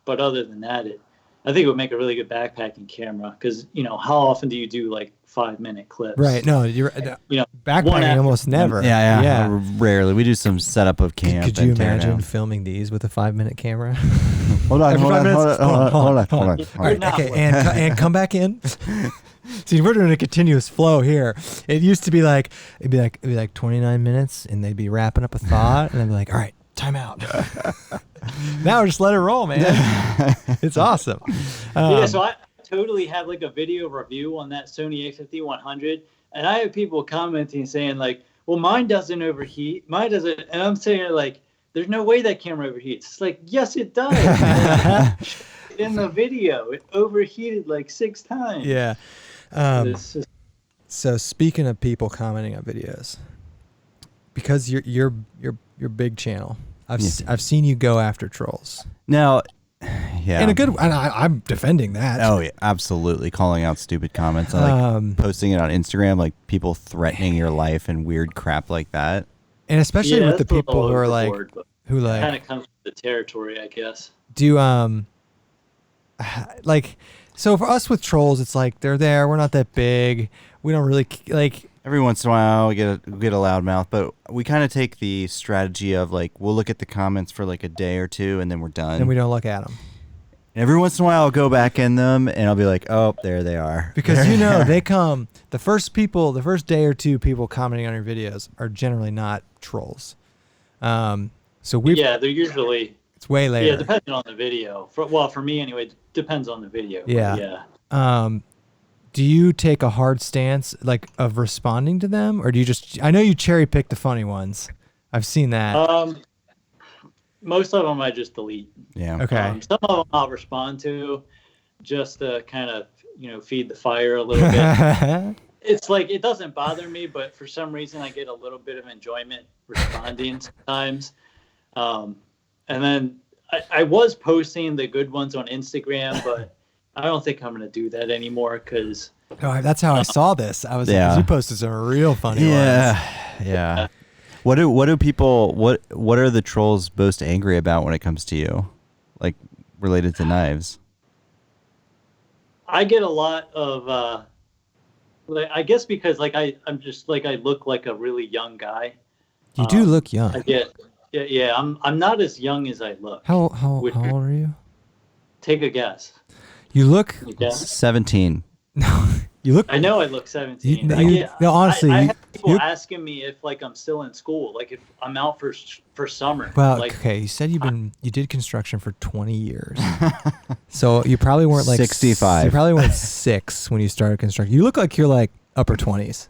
Speaker 3: But other than that, I think it would make a really good backpacking camera because how often do you do like 5-minute clips?
Speaker 1: Right. No, you're
Speaker 3: You know, one
Speaker 1: backpacking
Speaker 3: after-
Speaker 1: almost never.
Speaker 2: Yeah. Rarely. We do some setup of camp.
Speaker 1: Could you
Speaker 2: and tear
Speaker 1: imagine
Speaker 2: down.
Speaker 1: filming these with a 5-minute camera?
Speaker 2: Hold on,
Speaker 1: Every
Speaker 2: hold
Speaker 1: 5
Speaker 2: on,
Speaker 1: minutes?
Speaker 2: hold on.
Speaker 1: All right,
Speaker 3: Not
Speaker 1: okay,
Speaker 3: one.
Speaker 1: and come back in. See, we're doing a continuous flow here. It used to be like it'd be like 29 minutes, and they'd be wrapping up a thought, and I'd be like, "All right, time out." Now just let it roll, man. It's awesome.
Speaker 3: Yeah, so I totally have like a video review on that Sony A5100, and I have people commenting saying like, "Well, mine doesn't overheat. Mine doesn't," and I'm saying like, "There's no way that camera overheats." It's like, yes, it does. In the video, it overheated like 6 times.
Speaker 1: Yeah.
Speaker 3: It's just-
Speaker 1: So speaking of people commenting on videos, because you're big channel, I've seen you go after trolls.
Speaker 2: Now, yeah.
Speaker 1: And I'm defending that.
Speaker 2: Oh, yeah, absolutely. Calling out stupid comments. I like posting it on Instagram, like people threatening your life and weird crap like that.
Speaker 1: And especially
Speaker 3: yeah,
Speaker 1: with the
Speaker 3: that's a little
Speaker 1: people who are like,
Speaker 3: overboard, but
Speaker 1: who
Speaker 3: it
Speaker 1: like
Speaker 3: kind of comes with the territory, I guess.
Speaker 1: do like, so for us with trolls, it's like they're there. We're not that big. We don't really like.
Speaker 2: Every once in a while, we get a loudmouth, but we kind of take the strategy of like we'll look at the comments for like a day or two, and then we're done.
Speaker 1: And we don't look at them
Speaker 2: And every once in a while, I'll go back in them, and I'll be like, "Oh, there they are."
Speaker 1: because they come the first day or two people commenting on your videos are generally not trolls. So
Speaker 3: Yeah, they're usually.
Speaker 1: it's way later.
Speaker 3: Yeah, depending on the video. For me anyway, it depends on the video. but
Speaker 1: Yeah.
Speaker 3: yeah.
Speaker 1: Do you take a hard stance like of responding to them, or do you just? I know you cherry pick the funny ones. I've seen that.
Speaker 3: Most of them I just delete.
Speaker 2: Yeah.
Speaker 1: Okay.
Speaker 3: Some of them I'll respond to, just to kind of feed the fire a little bit. It's like it doesn't bother me, but for some reason I get a little bit of enjoyment responding sometimes. And then I was posting the good ones on Instagram, but I don't think I'm gonna do that anymore because
Speaker 1: Oh, that's how I saw this. I was
Speaker 2: Yeah.
Speaker 1: you posted some real funny ones.
Speaker 2: Yeah. What do people what are the trolls most angry about when it comes to you, like related to knives?
Speaker 3: I get a lot of like I guess because like I'm just like I look like a really young guy.
Speaker 1: You do look young.
Speaker 3: I get Yeah. I'm not as young as I look.
Speaker 1: How
Speaker 3: Which-
Speaker 1: old are you?
Speaker 3: Take a guess.
Speaker 1: You look.
Speaker 3: You guess?
Speaker 2: 17.
Speaker 1: No, you look.
Speaker 3: I know I look 17.
Speaker 1: No, honestly,
Speaker 3: I
Speaker 1: you-
Speaker 3: have people
Speaker 1: you-
Speaker 3: asking me if like I'm still in school, like if I'm out for summer.
Speaker 1: Well,
Speaker 3: like,
Speaker 1: okay. You said you did construction for 20 years, so you probably weren't like
Speaker 2: 65.
Speaker 1: You probably weren't 6 when you started construction. You look like you're like upper 20s,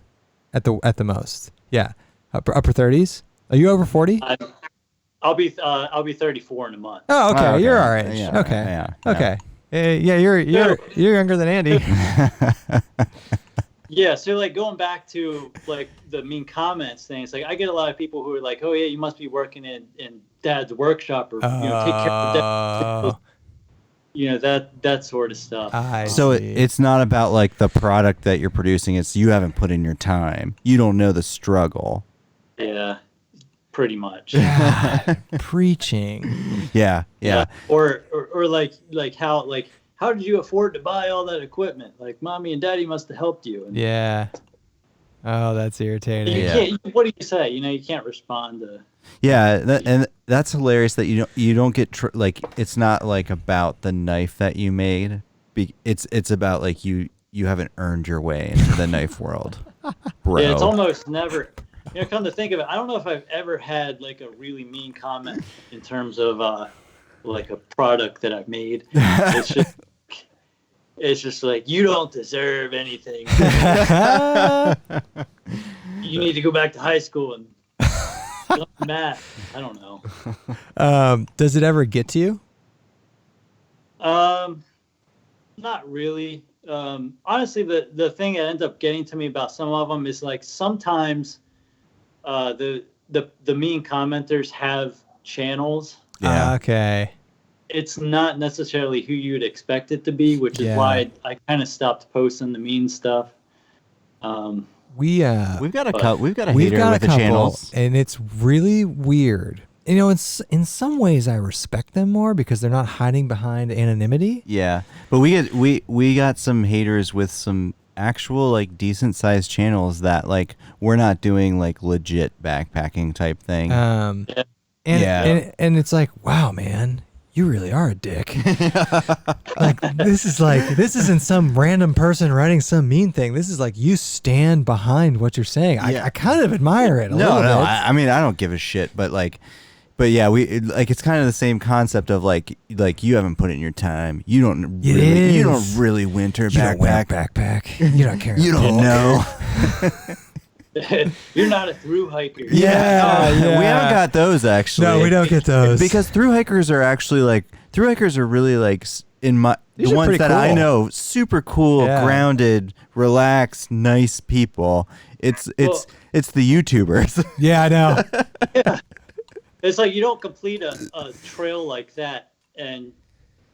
Speaker 1: at the most. Yeah, upper 30s. Are you over 40?
Speaker 3: I'll be 34 in a month.
Speaker 1: Oh, okay.
Speaker 2: Okay.
Speaker 1: You're our age.
Speaker 2: Yeah,
Speaker 1: okay.
Speaker 2: yeah,
Speaker 1: Okay. Yeah, you're younger than Andy.
Speaker 3: Yeah, so like going back to like the mean comments thing, it's like I get a lot of people who are like, "Oh yeah, you must be working in Dad's workshop, or take care of Dad." That sort of stuff.
Speaker 2: So
Speaker 1: see.
Speaker 2: it's not about like the product that you're producing. It's you haven't put in your time. You don't know the struggle.
Speaker 3: Yeah, pretty much.
Speaker 1: Preaching.
Speaker 2: Yeah.
Speaker 3: Or like how did you afford to buy all that equipment? Like Mommy and Daddy must have helped you. And
Speaker 1: Yeah. Oh, that's irritating.
Speaker 3: you can't. What do you say? You can't respond to.
Speaker 2: Yeah, and that's hilarious that you don't get like it's not like about the knife that you made. It's about like you haven't earned your way into the knife world, bro.
Speaker 3: Yeah, it's almost never. Come to think of it, I don't know if I've ever had like a really mean comment in terms of like a product that I've made. It's just like, you don't deserve anything. You need to go back to high school and learn math. I don't know.
Speaker 1: Does it ever get to you?
Speaker 3: Not really. Honestly, the thing that ends up getting to me about some of them is like sometimes the mean commenters have channels.
Speaker 2: Yeah.
Speaker 1: Okay.
Speaker 3: It's not necessarily who you'd expect it to be, which is
Speaker 1: Yeah.
Speaker 3: why I kind of stopped posting the mean stuff.
Speaker 1: We've got
Speaker 2: We've got a hater
Speaker 1: a
Speaker 2: with the
Speaker 1: couple,
Speaker 2: channels.
Speaker 1: and it's really weird. It's in some ways I respect them more because they're not hiding behind anonymity.
Speaker 2: Yeah, but we got some haters with some actual like decent sized channels that like we're not doing like legit backpacking type thing.
Speaker 1: And it's like, wow, man, you really are a dick. This isn't some random person writing some mean thing. This is like you stand behind what you're saying. I kind of admire it a little bit.
Speaker 2: I mean, I don't give a shit, but yeah, it's kind of the same concept of like you haven't put in your time. You don't really winter
Speaker 1: You don't wear a
Speaker 2: backpack.
Speaker 1: backpack. You're not carrying.
Speaker 2: You don't know.
Speaker 3: You're not a through hiker.
Speaker 1: Yeah.
Speaker 2: We haven't got those actually.
Speaker 1: No, we don't get those
Speaker 2: because through hikers are really like in my
Speaker 1: These
Speaker 2: the
Speaker 1: are
Speaker 2: ones
Speaker 1: pretty
Speaker 2: that I
Speaker 1: cool.
Speaker 2: know, super cool,
Speaker 1: Yeah.
Speaker 2: grounded, relaxed, nice people. It's the YouTubers.
Speaker 1: Yeah, I know.
Speaker 3: It's like you don't complete a trail like that and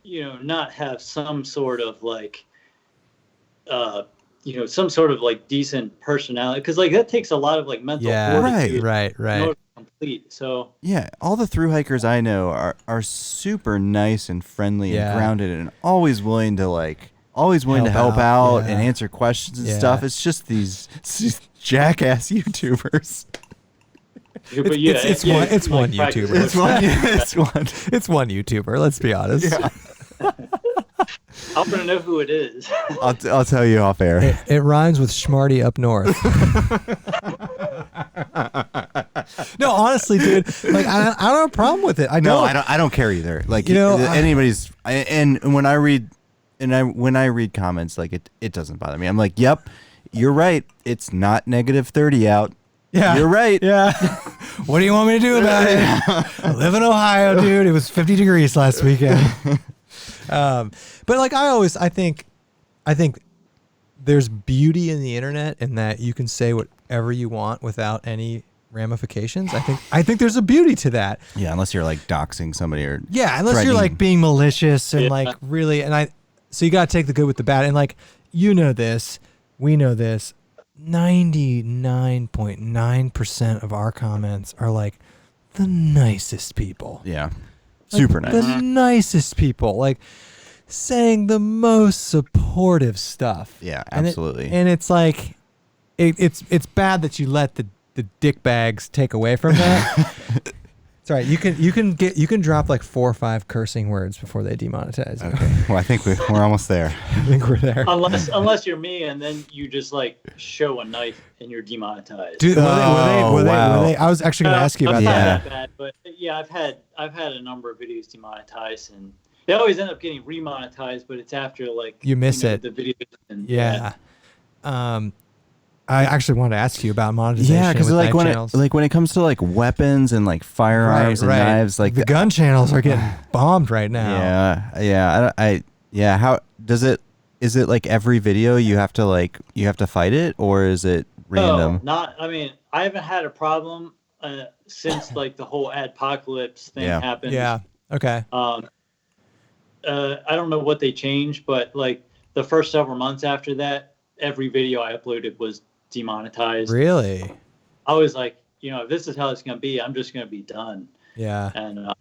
Speaker 3: not have some sort of like some sort of like decent personality, because like that takes a lot of like mental fortitude
Speaker 1: right.
Speaker 3: in order to complete. So
Speaker 2: Yeah, all the through hikers I know are super nice and friendly
Speaker 1: Yeah.
Speaker 2: and grounded and always willing to help
Speaker 1: Help
Speaker 2: out
Speaker 1: out,
Speaker 2: and
Speaker 1: yeah.
Speaker 2: answer questions and
Speaker 1: Yeah.
Speaker 2: stuff. It's just these jackass YouTubers.
Speaker 3: but
Speaker 1: it's one
Speaker 3: practice
Speaker 1: YouTuber. It's one YouTuber. Let's be honest.
Speaker 3: I'm gonna know who it is.
Speaker 2: I'll tell you off air.
Speaker 1: It rhymes with Schmarty up north. No, honestly, dude. Like I don't have a problem with it. I
Speaker 2: don't care either. Like anybody's and when I read comments, like it doesn't bother me. I'm like, yep, you're right. It's not -30 out.
Speaker 1: Yeah,
Speaker 2: You're right.
Speaker 1: Yeah. What do you want me to do about it? I live in Ohio, dude. It was 50 degrees last weekend. But like I think there's beauty in the internet in that you can say whatever you want without any ramifications. I think there's a beauty to that.
Speaker 2: Yeah, unless you're like doxing somebody or
Speaker 1: Unless you're like being malicious and like really, so you got to take the good with the bad. And like, this, we know this, 99.9% of our comments are like the nicest people.
Speaker 2: Yeah. Super
Speaker 1: Like,
Speaker 2: nice.
Speaker 1: The nicest people, like saying the most supportive stuff.
Speaker 2: Yeah,
Speaker 1: And
Speaker 2: absolutely.
Speaker 1: and it's like, it's bad that you let the dick bags take away from that. It's all right. You can drop like 4 or 5 cursing words before they demonetize you.
Speaker 2: Okay. Well, I think we're almost there.
Speaker 1: I think we're there.
Speaker 3: Unless you're me, and then you just like show a knife and you're demonetized.
Speaker 1: Dude, were
Speaker 2: wow.
Speaker 1: they? I was actually going to ask you about
Speaker 3: I'm not
Speaker 1: that.
Speaker 3: that bad, but yeah, I've had a number of videos demonetized, and they always end up getting remonetized, but it's after like
Speaker 1: You miss it.
Speaker 3: the video. And,
Speaker 1: Yeah. I actually wanted to ask you about monetization.
Speaker 2: Yeah, because
Speaker 1: with
Speaker 2: like
Speaker 1: knife
Speaker 2: when it comes to like weapons and like firearms and knives, like
Speaker 1: the gun channels are getting bombed right now.
Speaker 2: Yeah. How does it? Is it like every video you have to fight it, or is it random?
Speaker 3: No, I mean, I haven't had a problem since like the whole adpocalypse thing happened.
Speaker 1: Yeah. Okay.
Speaker 3: I don't know what they changed, but like the first several months after that, every video I uploaded was demonetized.
Speaker 1: Really?
Speaker 3: I was like, if this is how it's going to be, I'm just going to be done.
Speaker 1: Yeah.
Speaker 3: And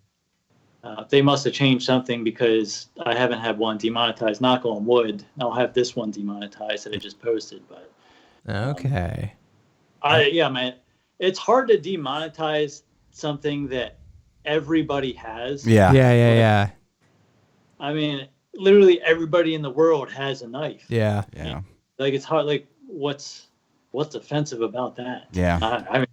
Speaker 3: they must have changed something because I haven't had one demonetized. Knock on wood. I'll have this one demonetized that I just posted. But
Speaker 1: okay.
Speaker 3: Man, it's hard to demonetize something that everybody has.
Speaker 1: Yeah.
Speaker 3: I mean, literally everybody in the world has a knife.
Speaker 1: Yeah.
Speaker 3: Like it's hard. Like what's offensive about that?
Speaker 2: Yeah.
Speaker 3: I mean,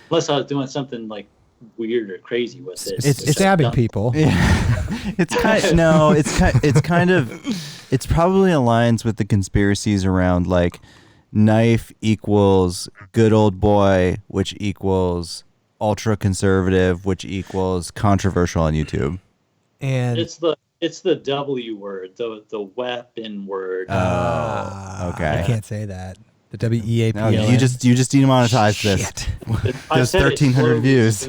Speaker 3: unless I was doing something like weird or crazy with it.
Speaker 1: It's stabbing people.
Speaker 2: Yeah. It's probably aligns with the conspiracies around like knife equals good old boy, which equals ultra conservative, which equals controversial on YouTube.
Speaker 1: And
Speaker 3: it's the W word, the weapon word.
Speaker 2: Oh, okay.
Speaker 1: I can't say that. The WEAP.
Speaker 2: No, you just demonetized this. There's 1,300 views.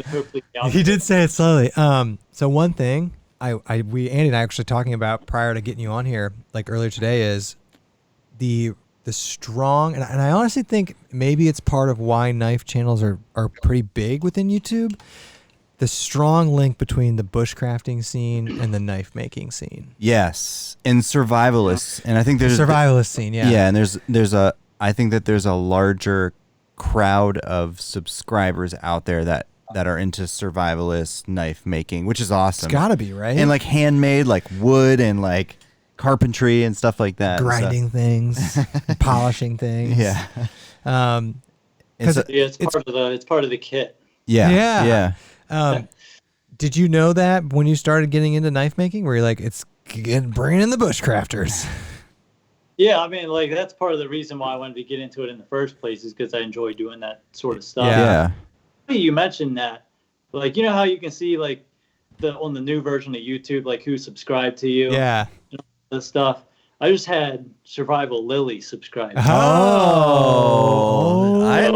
Speaker 1: He did say it slowly. So one thing Andy and I actually talking about prior to getting you on here, like earlier today, is the strong, and I honestly think maybe it's part of why knife channels are pretty big within YouTube. The strong link between the bushcrafting scene and the knife making scene.
Speaker 2: Yes, and survivalists, and I think there's
Speaker 1: survivalist scene. Yeah,
Speaker 2: yeah, and I think that there's a larger crowd of subscribers out there that are into survivalist knife making, which is awesome.
Speaker 1: It's gotta be, right?
Speaker 2: And like handmade, like wood and like carpentry and stuff like that.
Speaker 1: Grinding things, polishing things.
Speaker 2: Yeah.
Speaker 3: It's part of the kit.
Speaker 2: Yeah.
Speaker 1: Did you know that when you started getting into knife making, where you're like, bringing in the bushcrafters?
Speaker 3: Yeah, I mean, like that's part of the reason why I wanted to get into it in the first place is because I enjoy doing that sort of stuff.
Speaker 2: Yeah.
Speaker 3: You mentioned that, like, how you can see like on the new version of YouTube, like who subscribed to you.
Speaker 1: Yeah.
Speaker 3: The stuff. I just had Survival Lily subscribe.
Speaker 2: Oh. I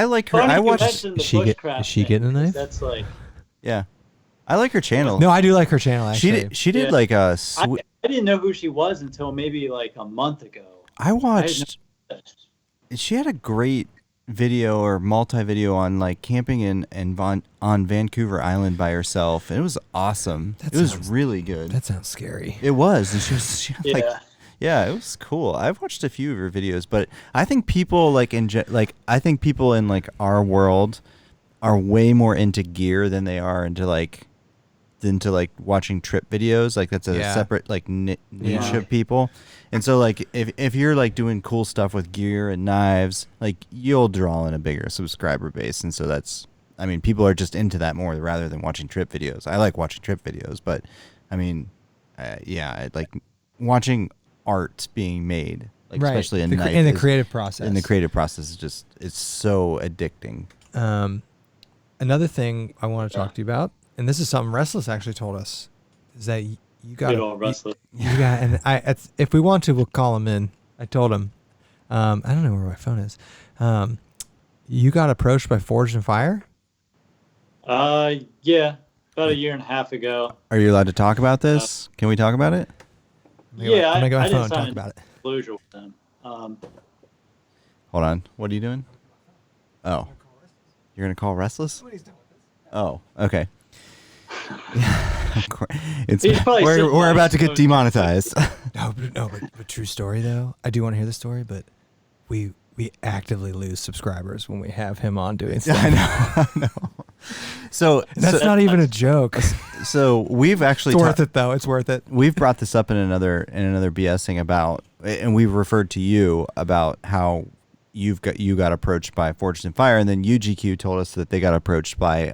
Speaker 2: like her. I watched.
Speaker 1: Is she getting a knife?
Speaker 3: That's like.
Speaker 2: Yeah. I like her channel.
Speaker 1: No, I do like her channel. Actually,
Speaker 2: she did like a.
Speaker 3: I didn't know who she was until maybe like a month ago.
Speaker 2: I watched. She had a great video or multi-video on like camping on Vancouver Island by herself. It was awesome. It was really good.
Speaker 1: That sounds scary.
Speaker 2: It was, and she like, yeah, it was cool. I've watched a few of her videos, but I think people I think people in like our world are way more into gear than they are into like watching trip videos. Like that's a separate like niche of people. And so like if you're like doing cool stuff with gear and knives, like you'll draw in a bigger subscriber base. And so people are just into that more rather than watching trip videos. I like watching trip videos, but I mean, I like watching art being made, like especially in
Speaker 1: the creative process.
Speaker 2: And the creative process is just, it's so addicting.
Speaker 1: Another thing I want to talk to you about, and this is something Restless actually told us, is that you got if we want to, we'll call him in. I told him, I don't know where my phone is. You got approached by Forged and Fire?
Speaker 3: Yeah, about a year and a half ago.
Speaker 2: Are you allowed to talk about this? Can we talk about it?
Speaker 1: I'm gonna get my phone and talk about it.
Speaker 3: Closure with them.
Speaker 2: Hold on. What are you doing? Oh, you're gonna call Restless? Oh, okay. We're about to get demonetized.
Speaker 1: No, but true story though. I do want to hear the story, but we actively lose subscribers when we have him on doing stuff.
Speaker 2: I know. So
Speaker 1: That's not even a joke.
Speaker 2: So we've actually
Speaker 1: It's worth it though. It's worth it.
Speaker 2: we've brought this up in another BSing about, and we've referred to you about how you got approached by Forged in Fire, and then UGQ told us that they got approached by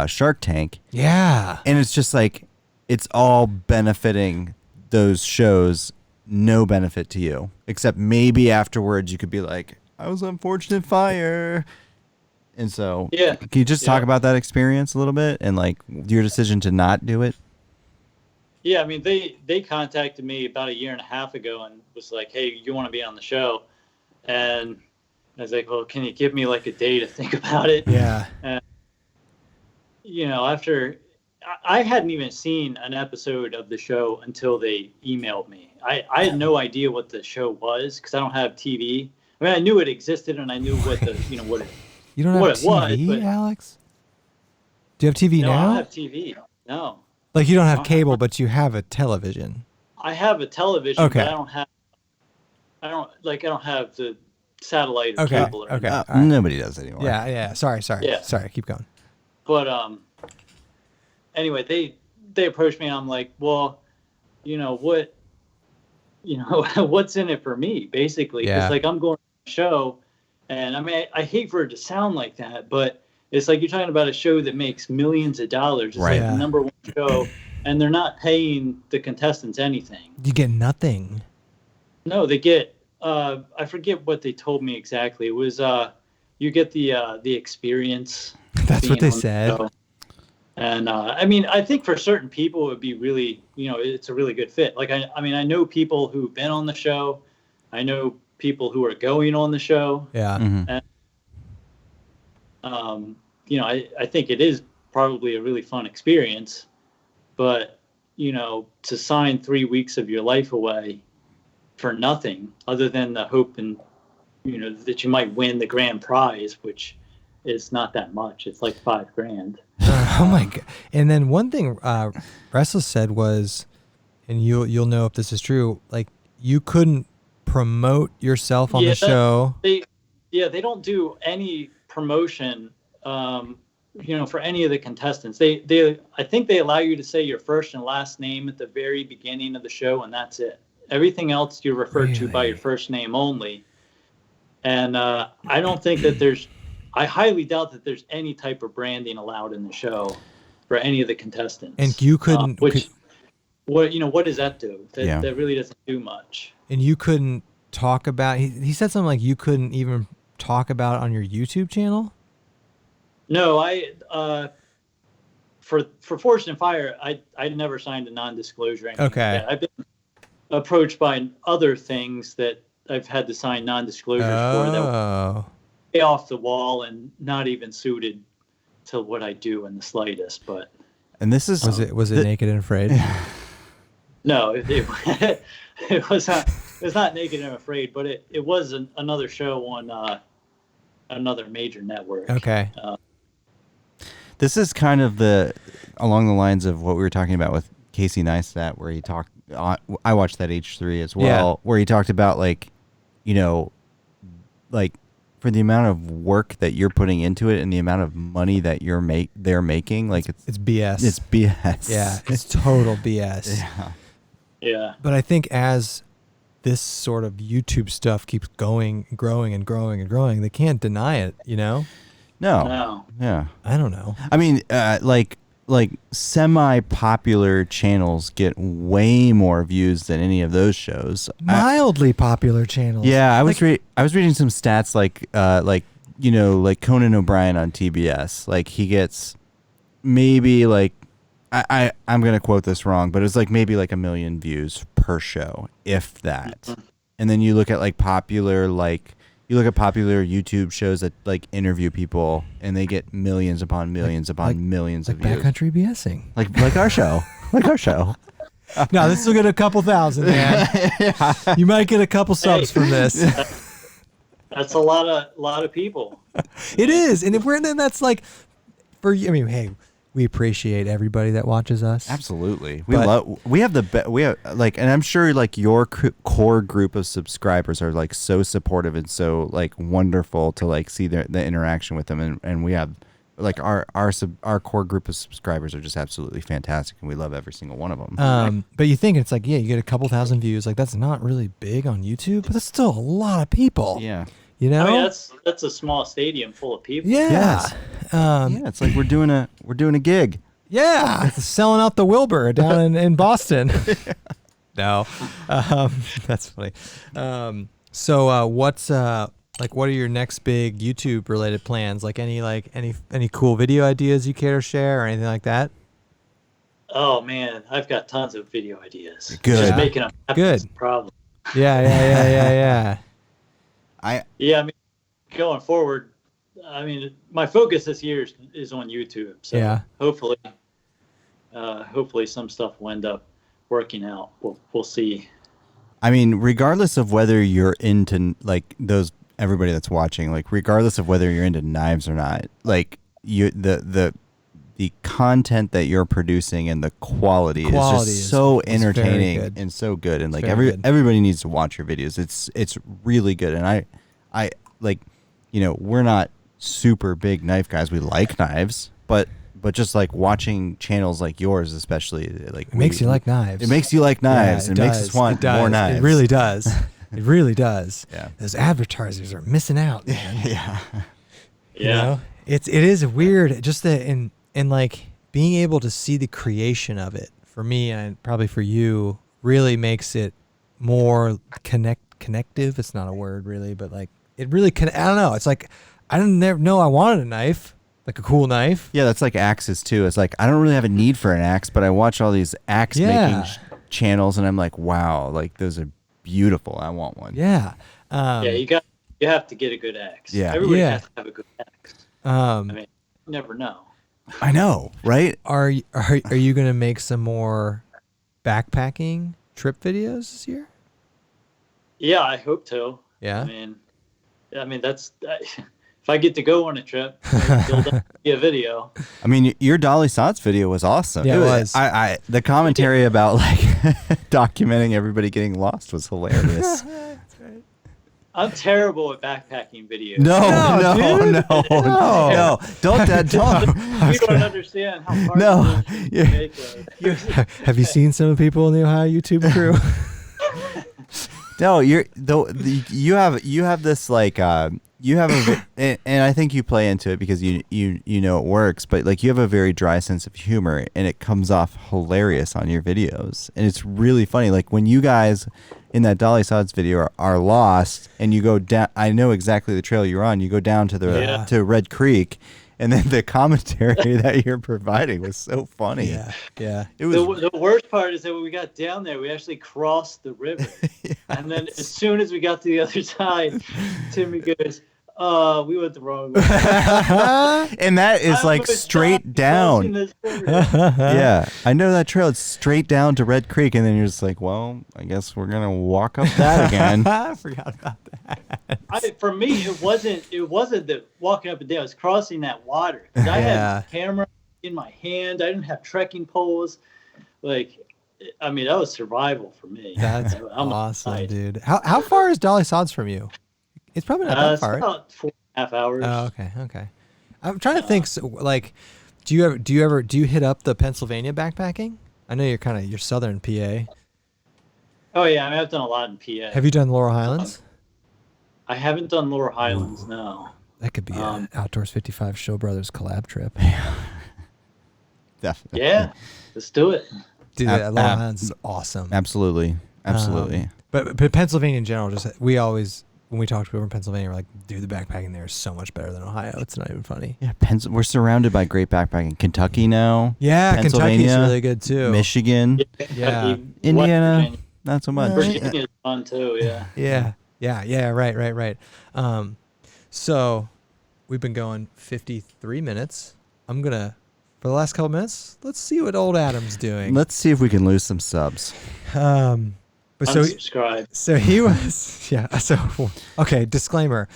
Speaker 2: Shark Tank.
Speaker 1: Yeah.
Speaker 2: And it's just like, it's all benefiting those shows, no benefit to you, except maybe afterwards you could be like, I was on Forged in Fire. And so,
Speaker 3: Yeah.
Speaker 2: can you just talk about that experience a little bit and like your decision to not do it?
Speaker 3: Yeah, I mean, they contacted me about a year and a half ago and was like, hey, you want to be on the show? And I was like, well, can you give me like a day to think about it?
Speaker 1: Yeah.
Speaker 3: And, after I hadn't even seen an episode of the show until they emailed me. I had no idea what the show was because I don't have TV. I mean, I knew it existed and I knew what the, what it
Speaker 1: You don't have
Speaker 3: what it
Speaker 1: TV,
Speaker 3: was, but-
Speaker 1: Alex? Do you have TV
Speaker 3: No, I
Speaker 1: now?
Speaker 3: don't have TV. No.
Speaker 1: Like you don't have cable, but you have a television.
Speaker 3: I have a television,
Speaker 1: Okay.
Speaker 3: but I don't have the satellite or
Speaker 1: Okay.
Speaker 3: cable or
Speaker 1: Okay.
Speaker 3: anything.
Speaker 1: All right.
Speaker 2: Nobody does anymore.
Speaker 1: Yeah. Sorry.
Speaker 3: Yeah.
Speaker 1: Sorry. Keep going.
Speaker 3: But anyway, they approached me and I'm like, well, what what's in it for me, basically?
Speaker 1: Yeah.
Speaker 3: It's like I'm going to a show, and I mean, I hate for it to sound like that, but it's like you're talking about a show that makes millions of dollars. It's
Speaker 2: Right.
Speaker 3: like the number one show, and they're not paying the contestants anything.
Speaker 1: You get nothing.
Speaker 3: No, they get. I forget what they told me exactly. It was you get the experience.
Speaker 1: That's what
Speaker 3: being
Speaker 1: they
Speaker 3: on the
Speaker 1: said.
Speaker 3: show. And I mean, I think for certain people it would be really, it's a really good fit. Like I mean, I know people who've been on the show. I know people who are going on the show.
Speaker 1: Yeah.
Speaker 2: Mm-hmm.
Speaker 3: And I think it is probably a really fun experience. But to sign 3 weeks of your life away for nothing other than the hope and that you might win the grand prize, which is not that much. It's like $5,000.
Speaker 1: Oh my god! And then one thing Restless said was, and you'll know if this is true. Like you couldn't promote yourself on the show.
Speaker 3: They don't do any promotion. For any of the contestants. They I think they allow you to say your first and last name at the very beginning of the show, and that's it. Everything else you're referred to by your first name only. And I don't think that I highly doubt that there's any type of branding allowed in the show for any of the contestants.
Speaker 1: And you couldn't.
Speaker 3: What does that do? That really doesn't do much.
Speaker 1: And you couldn't talk about. He said something like you couldn't even talk about it on your YouTube channel.
Speaker 3: No, for Forged in Fire, I never signed a non-disclosure. Anything
Speaker 1: Okay.
Speaker 3: like that. I've been approached by other things that I've had to sign non-disclosures for that were way off the wall and not even suited to what I do in the slightest. But
Speaker 2: And this is
Speaker 1: was it Naked and Afraid?
Speaker 3: no, it was not. It's not Naked and Afraid, but it was another show on another major network.
Speaker 1: Okay.
Speaker 2: This is kind of along the lines of what we were talking about with Casey Neistat, where he talked. I watched that H3 as well, where he talked about like for the amount of work that you're putting into it and the amount of money that they're making, like it's
Speaker 1: BS.
Speaker 2: It's BS.
Speaker 1: Yeah, it's total BS.
Speaker 2: Yeah.
Speaker 3: Yeah.
Speaker 1: But I think as this sort of YouTube stuff keeps growing and growing, they can't deny it,
Speaker 2: No.
Speaker 3: No.
Speaker 2: Yeah.
Speaker 1: I don't know.
Speaker 2: I mean, like semi-popular channels get way more views than any of those shows.
Speaker 1: Mildly popular channels.
Speaker 2: Yeah, I was reading some stats like Conan O'Brien on TBS. Like he gets maybe like I'm gonna quote this wrong, but it's like maybe like 1 million views per show, if that.
Speaker 3: Mm-hmm.
Speaker 2: And then you look at popular YouTube shows that like interview people, and they get millions upon millions upon millions of views.
Speaker 1: Backcountry BSing.
Speaker 2: Like our show, like our show.
Speaker 1: No, this will get a couple thousand, man. You might get a couple subs from this.
Speaker 3: That's a lot of people.
Speaker 1: It is, and then that's like for you. I mean, hey, we appreciate everybody that watches us.
Speaker 2: Absolutely, we have and I'm sure like your core group of subscribers are like so supportive and so like wonderful to like see the interaction with them, and we have like our core group of subscribers are just absolutely fantastic, and we love every single one of them.
Speaker 1: But you think it's like, yeah, you get a couple thousand views, like that's not really big on YouTube, but that's still a lot of people.
Speaker 2: Yeah.
Speaker 1: You know,
Speaker 3: I mean, that's a small stadium full of people.
Speaker 1: yeah.
Speaker 2: Yes. Yeah, it's like we're doing a gig.
Speaker 1: Yeah, it's selling out the Wilbur down in Boston. No, that's funny. So what's like, what are your next big YouTube related plans? Like any cool video ideas you care to share or anything like that?
Speaker 3: Oh man, I've got tons of video ideas.
Speaker 2: Good.
Speaker 3: Just making them happen is the problem.
Speaker 1: Yeah.
Speaker 3: Yeah, I mean, going forward, I mean, my focus this year is on YouTube. So
Speaker 1: Yeah.
Speaker 3: hopefully some stuff will end up working out. We'll see.
Speaker 2: I mean, regardless of whether you're into like everybody that's watching, like regardless of whether you're into knives or not, like the content that you're producing and the quality is just so entertaining and so good, and like everybody needs to watch your videos. It's really good, and I like, we're not super big knife guys. We like knives, but just like watching channels like yours, especially, like
Speaker 1: It makes you like knives.
Speaker 2: It makes you like knives.
Speaker 1: Yeah,
Speaker 2: it makes us want more knives.
Speaker 1: It really does. It really does.
Speaker 2: Yeah.
Speaker 1: Those advertisers are missing out, man.
Speaker 2: Yeah.
Speaker 1: You know? It is weird, just that in like being able to see the creation of it, for me and probably for you, really makes it more connective. It's not a word really, but like it really I don't know. It's like I didn't never know I wanted a knife, like a cool knife.
Speaker 2: Yeah, that's like axes too. It's like I don't really have a need for an axe, but I watch all these axe making channels, and I'm like, wow, like those are beautiful. I want one.
Speaker 1: Yeah.
Speaker 3: You have to get a good axe.
Speaker 2: Yeah.
Speaker 3: Everybody has to have a good axe. I mean, you never know.
Speaker 2: I know, right?
Speaker 1: Are you gonna make some more backpacking trip videos this year?
Speaker 3: Yeah, I hope to.
Speaker 1: Yeah.
Speaker 3: I mean that's if I get to go on a trip, it'll be a video.
Speaker 2: I mean, your Dolly Sots video was awesome.
Speaker 1: Yeah, it was.
Speaker 2: The commentary about like documenting everybody getting lost was hilarious.
Speaker 3: I'm terrible at backpacking videos.
Speaker 2: No. Don't.
Speaker 3: You don't understand how hard
Speaker 2: No.
Speaker 3: it is to make those.
Speaker 1: Have you seen some of the people in the Ohio YouTube crew?
Speaker 2: No, you have this like you have and I think you play into it because you know it works, but like you have a very dry sense of humor, and it comes off hilarious on your videos, and it's really funny. Like when you guys in that Dolly Sods video are lost, and you go down, I know exactly the trail you're on. You go down to to Red Creek, and then the commentary that you're providing was so funny.
Speaker 1: Yeah.
Speaker 2: It was
Speaker 3: The worst part is that when we got down there, we actually crossed the river. And then as soon as we got to the other side, Timmy goes, we went the wrong way.
Speaker 2: and that is like straight down. Yeah, I know that trail. It's straight down to Red Creek, and then you're just like, well, I guess we're gonna walk up that again.
Speaker 1: I forgot about that.
Speaker 3: For me, it wasn't the walking up and down. It was crossing that water. 'Cause I had my camera in my hand. I didn't have trekking poles. Like, I mean, that was survival for me.
Speaker 1: That's
Speaker 3: I'm
Speaker 1: awesome,
Speaker 3: outside.
Speaker 1: dude. How far is Dolly Sods from you? It's probably not that
Speaker 3: It's
Speaker 1: far.
Speaker 3: about 4.5 hours.
Speaker 1: Oh, okay. I'm trying to think. So, like, do you hit up the Pennsylvania backpacking? I know you're southern PA.
Speaker 3: Oh yeah, I mean, I've done a lot in PA.
Speaker 1: Have you done Laurel Highlands?
Speaker 3: I haven't done Laurel Highlands. No.
Speaker 1: That could be an Outdoors 55 Schill Brothers collab trip.
Speaker 2: Definitely.
Speaker 3: Yeah, let's do it.
Speaker 1: Dude, Laurel Highlands is awesome.
Speaker 2: Absolutely.
Speaker 1: But Pennsylvania in general, we always, when we talk to people in Pennsylvania, we're like, dude, the backpacking there is so much better than Ohio. It's not even funny.
Speaker 2: Yeah, we're surrounded by great backpacking. Kentucky now.
Speaker 1: Yeah,
Speaker 2: Pennsylvania,
Speaker 1: Kentucky's really good too.
Speaker 2: Michigan.
Speaker 1: Yeah.
Speaker 2: Indiana, not so much.
Speaker 3: Virginia is fun too. Yeah.
Speaker 1: Yeah. Right. So we've been going 53 minutes. I'm gonna, for the last couple minutes, let's see what old Adam's doing.
Speaker 2: Let's see if we can lose some subs.
Speaker 1: But
Speaker 3: Unsubscribe.
Speaker 1: so he was, yeah. So okay, disclaimer.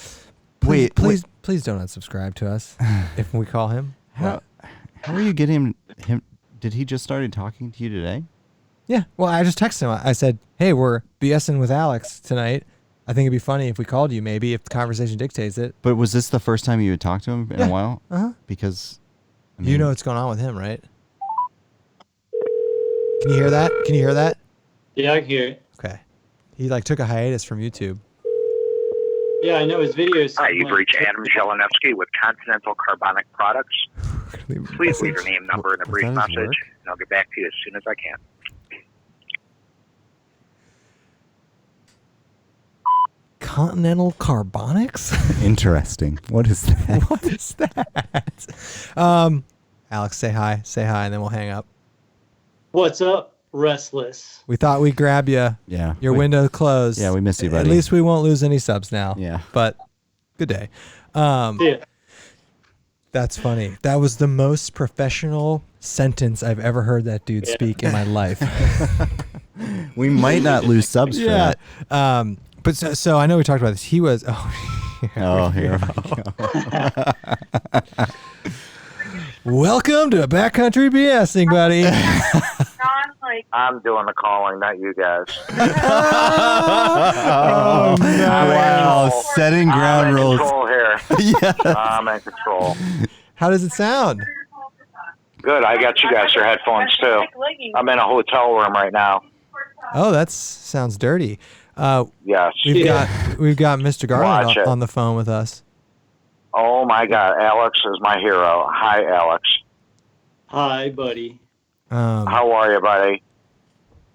Speaker 1: Please don't unsubscribe to us if we call him.
Speaker 2: How are you getting him? Did he just started talking to you today?
Speaker 1: Yeah. Well, I just texted him. I said, "Hey, we're BSing with Alex tonight. I think it'd be funny if we called you, maybe if the conversation dictates it."
Speaker 2: But was this the first time you had talked to him in a while?
Speaker 1: Uh-huh.
Speaker 2: because
Speaker 1: You know what's going on with him, right? Can you hear that? Can you hear that?
Speaker 3: Yeah, I can hear it.
Speaker 1: Okay. He like took a hiatus from YouTube.
Speaker 3: Yeah, I know his videos.
Speaker 4: Hi, you've reached Adam Jelenevsky with Continental Carbonic Products. Please leave your name, number, and a brief
Speaker 2: that his
Speaker 4: message,
Speaker 2: work?
Speaker 4: and I'll get back to you as soon as I can.
Speaker 1: Continental Carbonics?
Speaker 2: Interesting. What is that?
Speaker 1: What is that? Alex, say hi. Say hi, and then we'll hang up.
Speaker 3: What's up, Restless?
Speaker 1: We thought we'd grab you.
Speaker 2: Yeah.
Speaker 1: Your window closed.
Speaker 2: Yeah, we miss you, buddy.
Speaker 1: At least we won't lose any subs now.
Speaker 2: Yeah.
Speaker 1: But good day.
Speaker 3: Yeah.
Speaker 1: That's funny. That was the most professional sentence I've ever heard that dude speak in my life.
Speaker 2: We might not lose subs for that.
Speaker 1: But so I know we talked about this. He was. Oh,
Speaker 2: Here we go.
Speaker 1: welcome to Backcountry BSing, buddy.
Speaker 4: I'm doing the calling, not you guys.
Speaker 2: Oh, no. Wow. Setting ground
Speaker 4: I'm in
Speaker 2: rules.
Speaker 4: control here.
Speaker 2: Yes.
Speaker 4: I'm in control.
Speaker 1: How does it sound?
Speaker 4: Good, I got you guys your headphones, too. I'm in a hotel room right now.
Speaker 1: Oh, that sounds dirty.
Speaker 4: Yes.
Speaker 1: We've got Mr. Garland
Speaker 4: Watch it.
Speaker 1: on the phone with us.
Speaker 4: Oh, my God. Alex is my hero. Hi, Alex.
Speaker 3: Hi, buddy.
Speaker 4: How are you, buddy?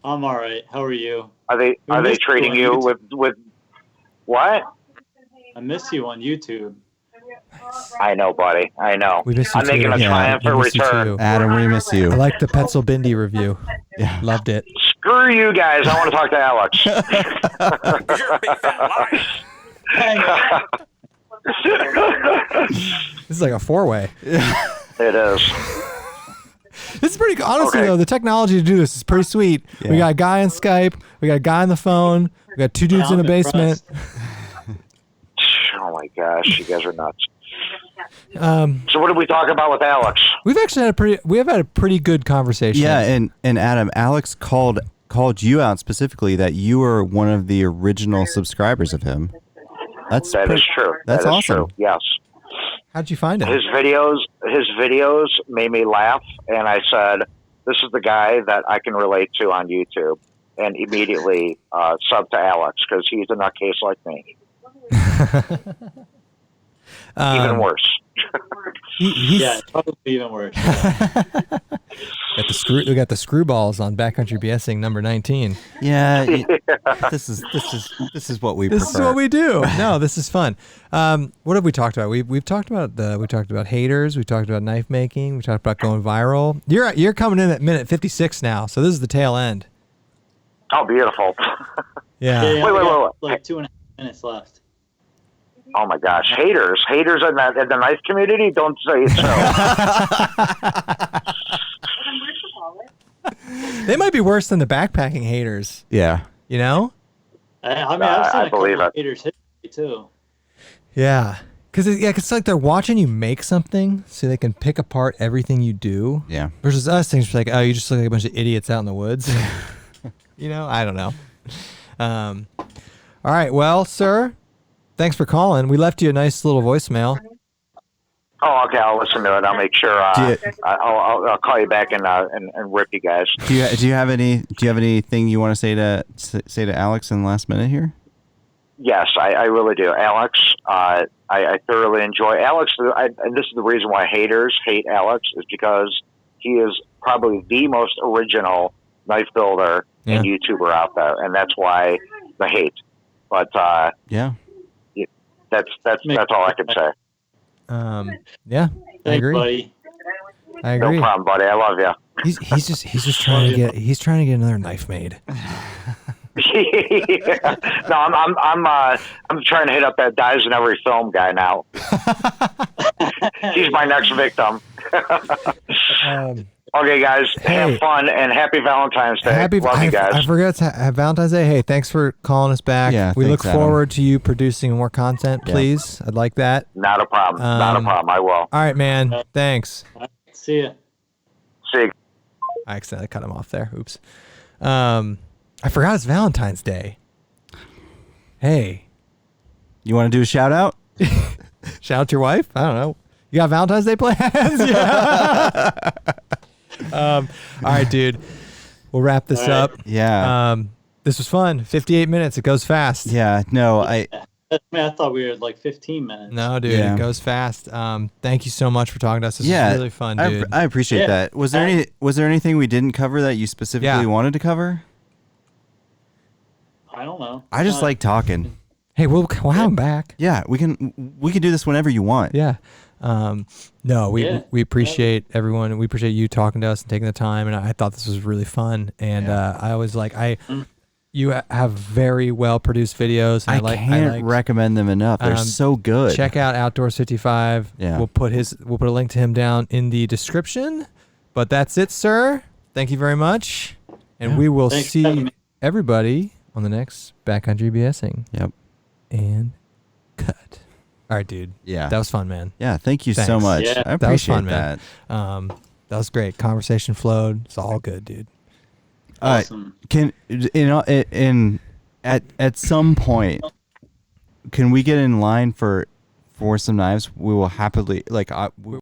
Speaker 3: I'm all right. How are you?
Speaker 4: Are they treating you with what?
Speaker 3: I miss you on YouTube.
Speaker 4: I know, buddy. I know.
Speaker 1: We miss you
Speaker 4: I'm making
Speaker 1: too.
Speaker 4: a triumphant
Speaker 1: we miss you
Speaker 4: return.
Speaker 1: too.
Speaker 2: Adam, we miss you.
Speaker 1: I like the Petzl Bindi review.
Speaker 2: Yeah.
Speaker 1: Loved it.
Speaker 4: Screw you guys. I want to talk to Alex.
Speaker 5: You're a big fat liar.
Speaker 1: This is like a four-way.
Speaker 4: It is.
Speaker 1: This is pretty. Honestly,
Speaker 4: Okay.
Speaker 1: though, the technology to do this is pretty sweet.
Speaker 2: Yeah.
Speaker 1: We got a guy on Skype. We got a guy on the phone. We got two dudes in the
Speaker 3: I'm
Speaker 1: basement.
Speaker 4: Oh my gosh, you guys are nuts.
Speaker 1: Um,
Speaker 4: So what did we talk about with Alex?
Speaker 1: we have had a pretty good conversation.
Speaker 2: Yeah, and Adam, Alex called you out specifically that you were one of the original subscribers of him.
Speaker 4: That is true.
Speaker 2: That's
Speaker 4: That is
Speaker 2: awesome.
Speaker 4: true. Yes.
Speaker 1: How'd you find it?
Speaker 4: His videos made me laugh, and I said, "This is the guy that I can relate to on YouTube," and immediately sub to Alex because he's a nutcase like me. Even worse.
Speaker 1: He's
Speaker 3: Yeah, probably even worse.
Speaker 1: we got the screwballs on Backcountry BSing number 19.
Speaker 2: Yeah, this is what we
Speaker 1: This
Speaker 2: prefer.
Speaker 1: is what we do. No, this is fun. What have we talked about? We've talked about haters. We talked about knife making. We talked about going viral. You're coming in at minute 56 now, so this is the tail end.
Speaker 4: Oh, beautiful.
Speaker 1: Yeah.
Speaker 3: Yeah,
Speaker 4: Wait,
Speaker 3: we
Speaker 4: wait,
Speaker 3: got
Speaker 4: wait.
Speaker 3: like 2.5 minutes left.
Speaker 4: Oh my gosh, haters in the knife community. Don't say it so.
Speaker 1: They might be worse than the backpacking haters.
Speaker 2: Yeah.
Speaker 1: You know?
Speaker 3: I mean, I've seen
Speaker 4: I
Speaker 3: a couple
Speaker 4: believe
Speaker 3: of
Speaker 4: it.
Speaker 3: haters hit me too.
Speaker 1: Yeah. Because it's like they're watching you make something so they can pick apart everything you do.
Speaker 2: Yeah.
Speaker 1: Versus us, things like, oh, you just look like a bunch of idiots out in the woods. You know? I don't know. All right. Well, sir, thanks for calling. We left you a nice little voicemail.
Speaker 4: Oh, okay. I'll listen to it. I'll make sure. I'll call you back and rip you guys.
Speaker 2: Do you have anything you want to say to Alex in the last minute here?
Speaker 4: Yes, I really do. Alex, I thoroughly enjoy Alex. And this is the reason why haters hate Alex is because he is probably the most original knife builder and YouTuber out there, and that's why the hate. But
Speaker 2: Yeah.
Speaker 4: that's all I can say.
Speaker 1: Yeah, I
Speaker 3: Thanks,
Speaker 1: agree.
Speaker 3: buddy.
Speaker 1: I agree.
Speaker 4: No problem, buddy. I love you.
Speaker 1: He's just trying to get another knife made.
Speaker 4: No, I'm trying to hit up that dies in every film guy now. He's my next victim. Okay, guys,
Speaker 1: Hey.
Speaker 4: have fun and happy Valentine's Day.
Speaker 1: Happy
Speaker 4: Love you guys.
Speaker 1: I forgot to have Valentine's Day. Hey, thanks for calling us back.
Speaker 2: Yeah,
Speaker 1: we
Speaker 2: thanks,
Speaker 1: look
Speaker 2: Adam.
Speaker 1: forward to you producing more content,
Speaker 2: Yeah.
Speaker 1: please. I'd like that.
Speaker 4: Not a problem. Not a problem. I will.
Speaker 1: All right, man. Thanks.
Speaker 3: See ya.
Speaker 4: See you.
Speaker 1: I accidentally cut him off there. Oops. I forgot it's Valentine's Day. Hey,
Speaker 2: You want to do a shout out?
Speaker 1: shout out to your wife. I don't know. You got Valentine's Day plans? Yeah. All right, dude. We'll wrap this up.
Speaker 2: Yeah.
Speaker 1: This was fun. 58 minutes. It goes fast.
Speaker 2: Yeah. No,
Speaker 3: I thought we were at like 15 minutes.
Speaker 1: No, dude,
Speaker 2: Yeah.
Speaker 1: it goes fast. Thank you so much for talking to us. This was really fun, dude.
Speaker 2: I appreciate that. Was there anything we didn't cover that you specifically wanted to cover?
Speaker 3: I don't know.
Speaker 2: I just like talking.
Speaker 1: Hey, we'll have him back.
Speaker 2: Yeah, we can do this whenever you want.
Speaker 1: Yeah. No, we appreciate everyone. We appreciate you talking to us and taking the time. And I thought this was really fun. And I always you have very well produced videos. And
Speaker 2: I can't recommend them enough. They're so good.
Speaker 1: Check out OUTDOORS55.
Speaker 2: Yeah.
Speaker 1: We'll put a link to him down in the description. But that's it, sir. Thank you very much. And we will see everybody on the next Backcountry BSing.
Speaker 2: Yep.
Speaker 1: And cut. All right, dude.
Speaker 2: Yeah.
Speaker 1: That was fun, man.
Speaker 2: Yeah, thank you so
Speaker 1: Thanks.
Speaker 2: much.
Speaker 3: Yeah.
Speaker 2: I appreciate
Speaker 1: That was fun,
Speaker 2: that.
Speaker 1: man. That was great. Conversation flowed. It's all good, dude.
Speaker 3: Awesome.
Speaker 2: At some point, can we get in line for some knives? We will happily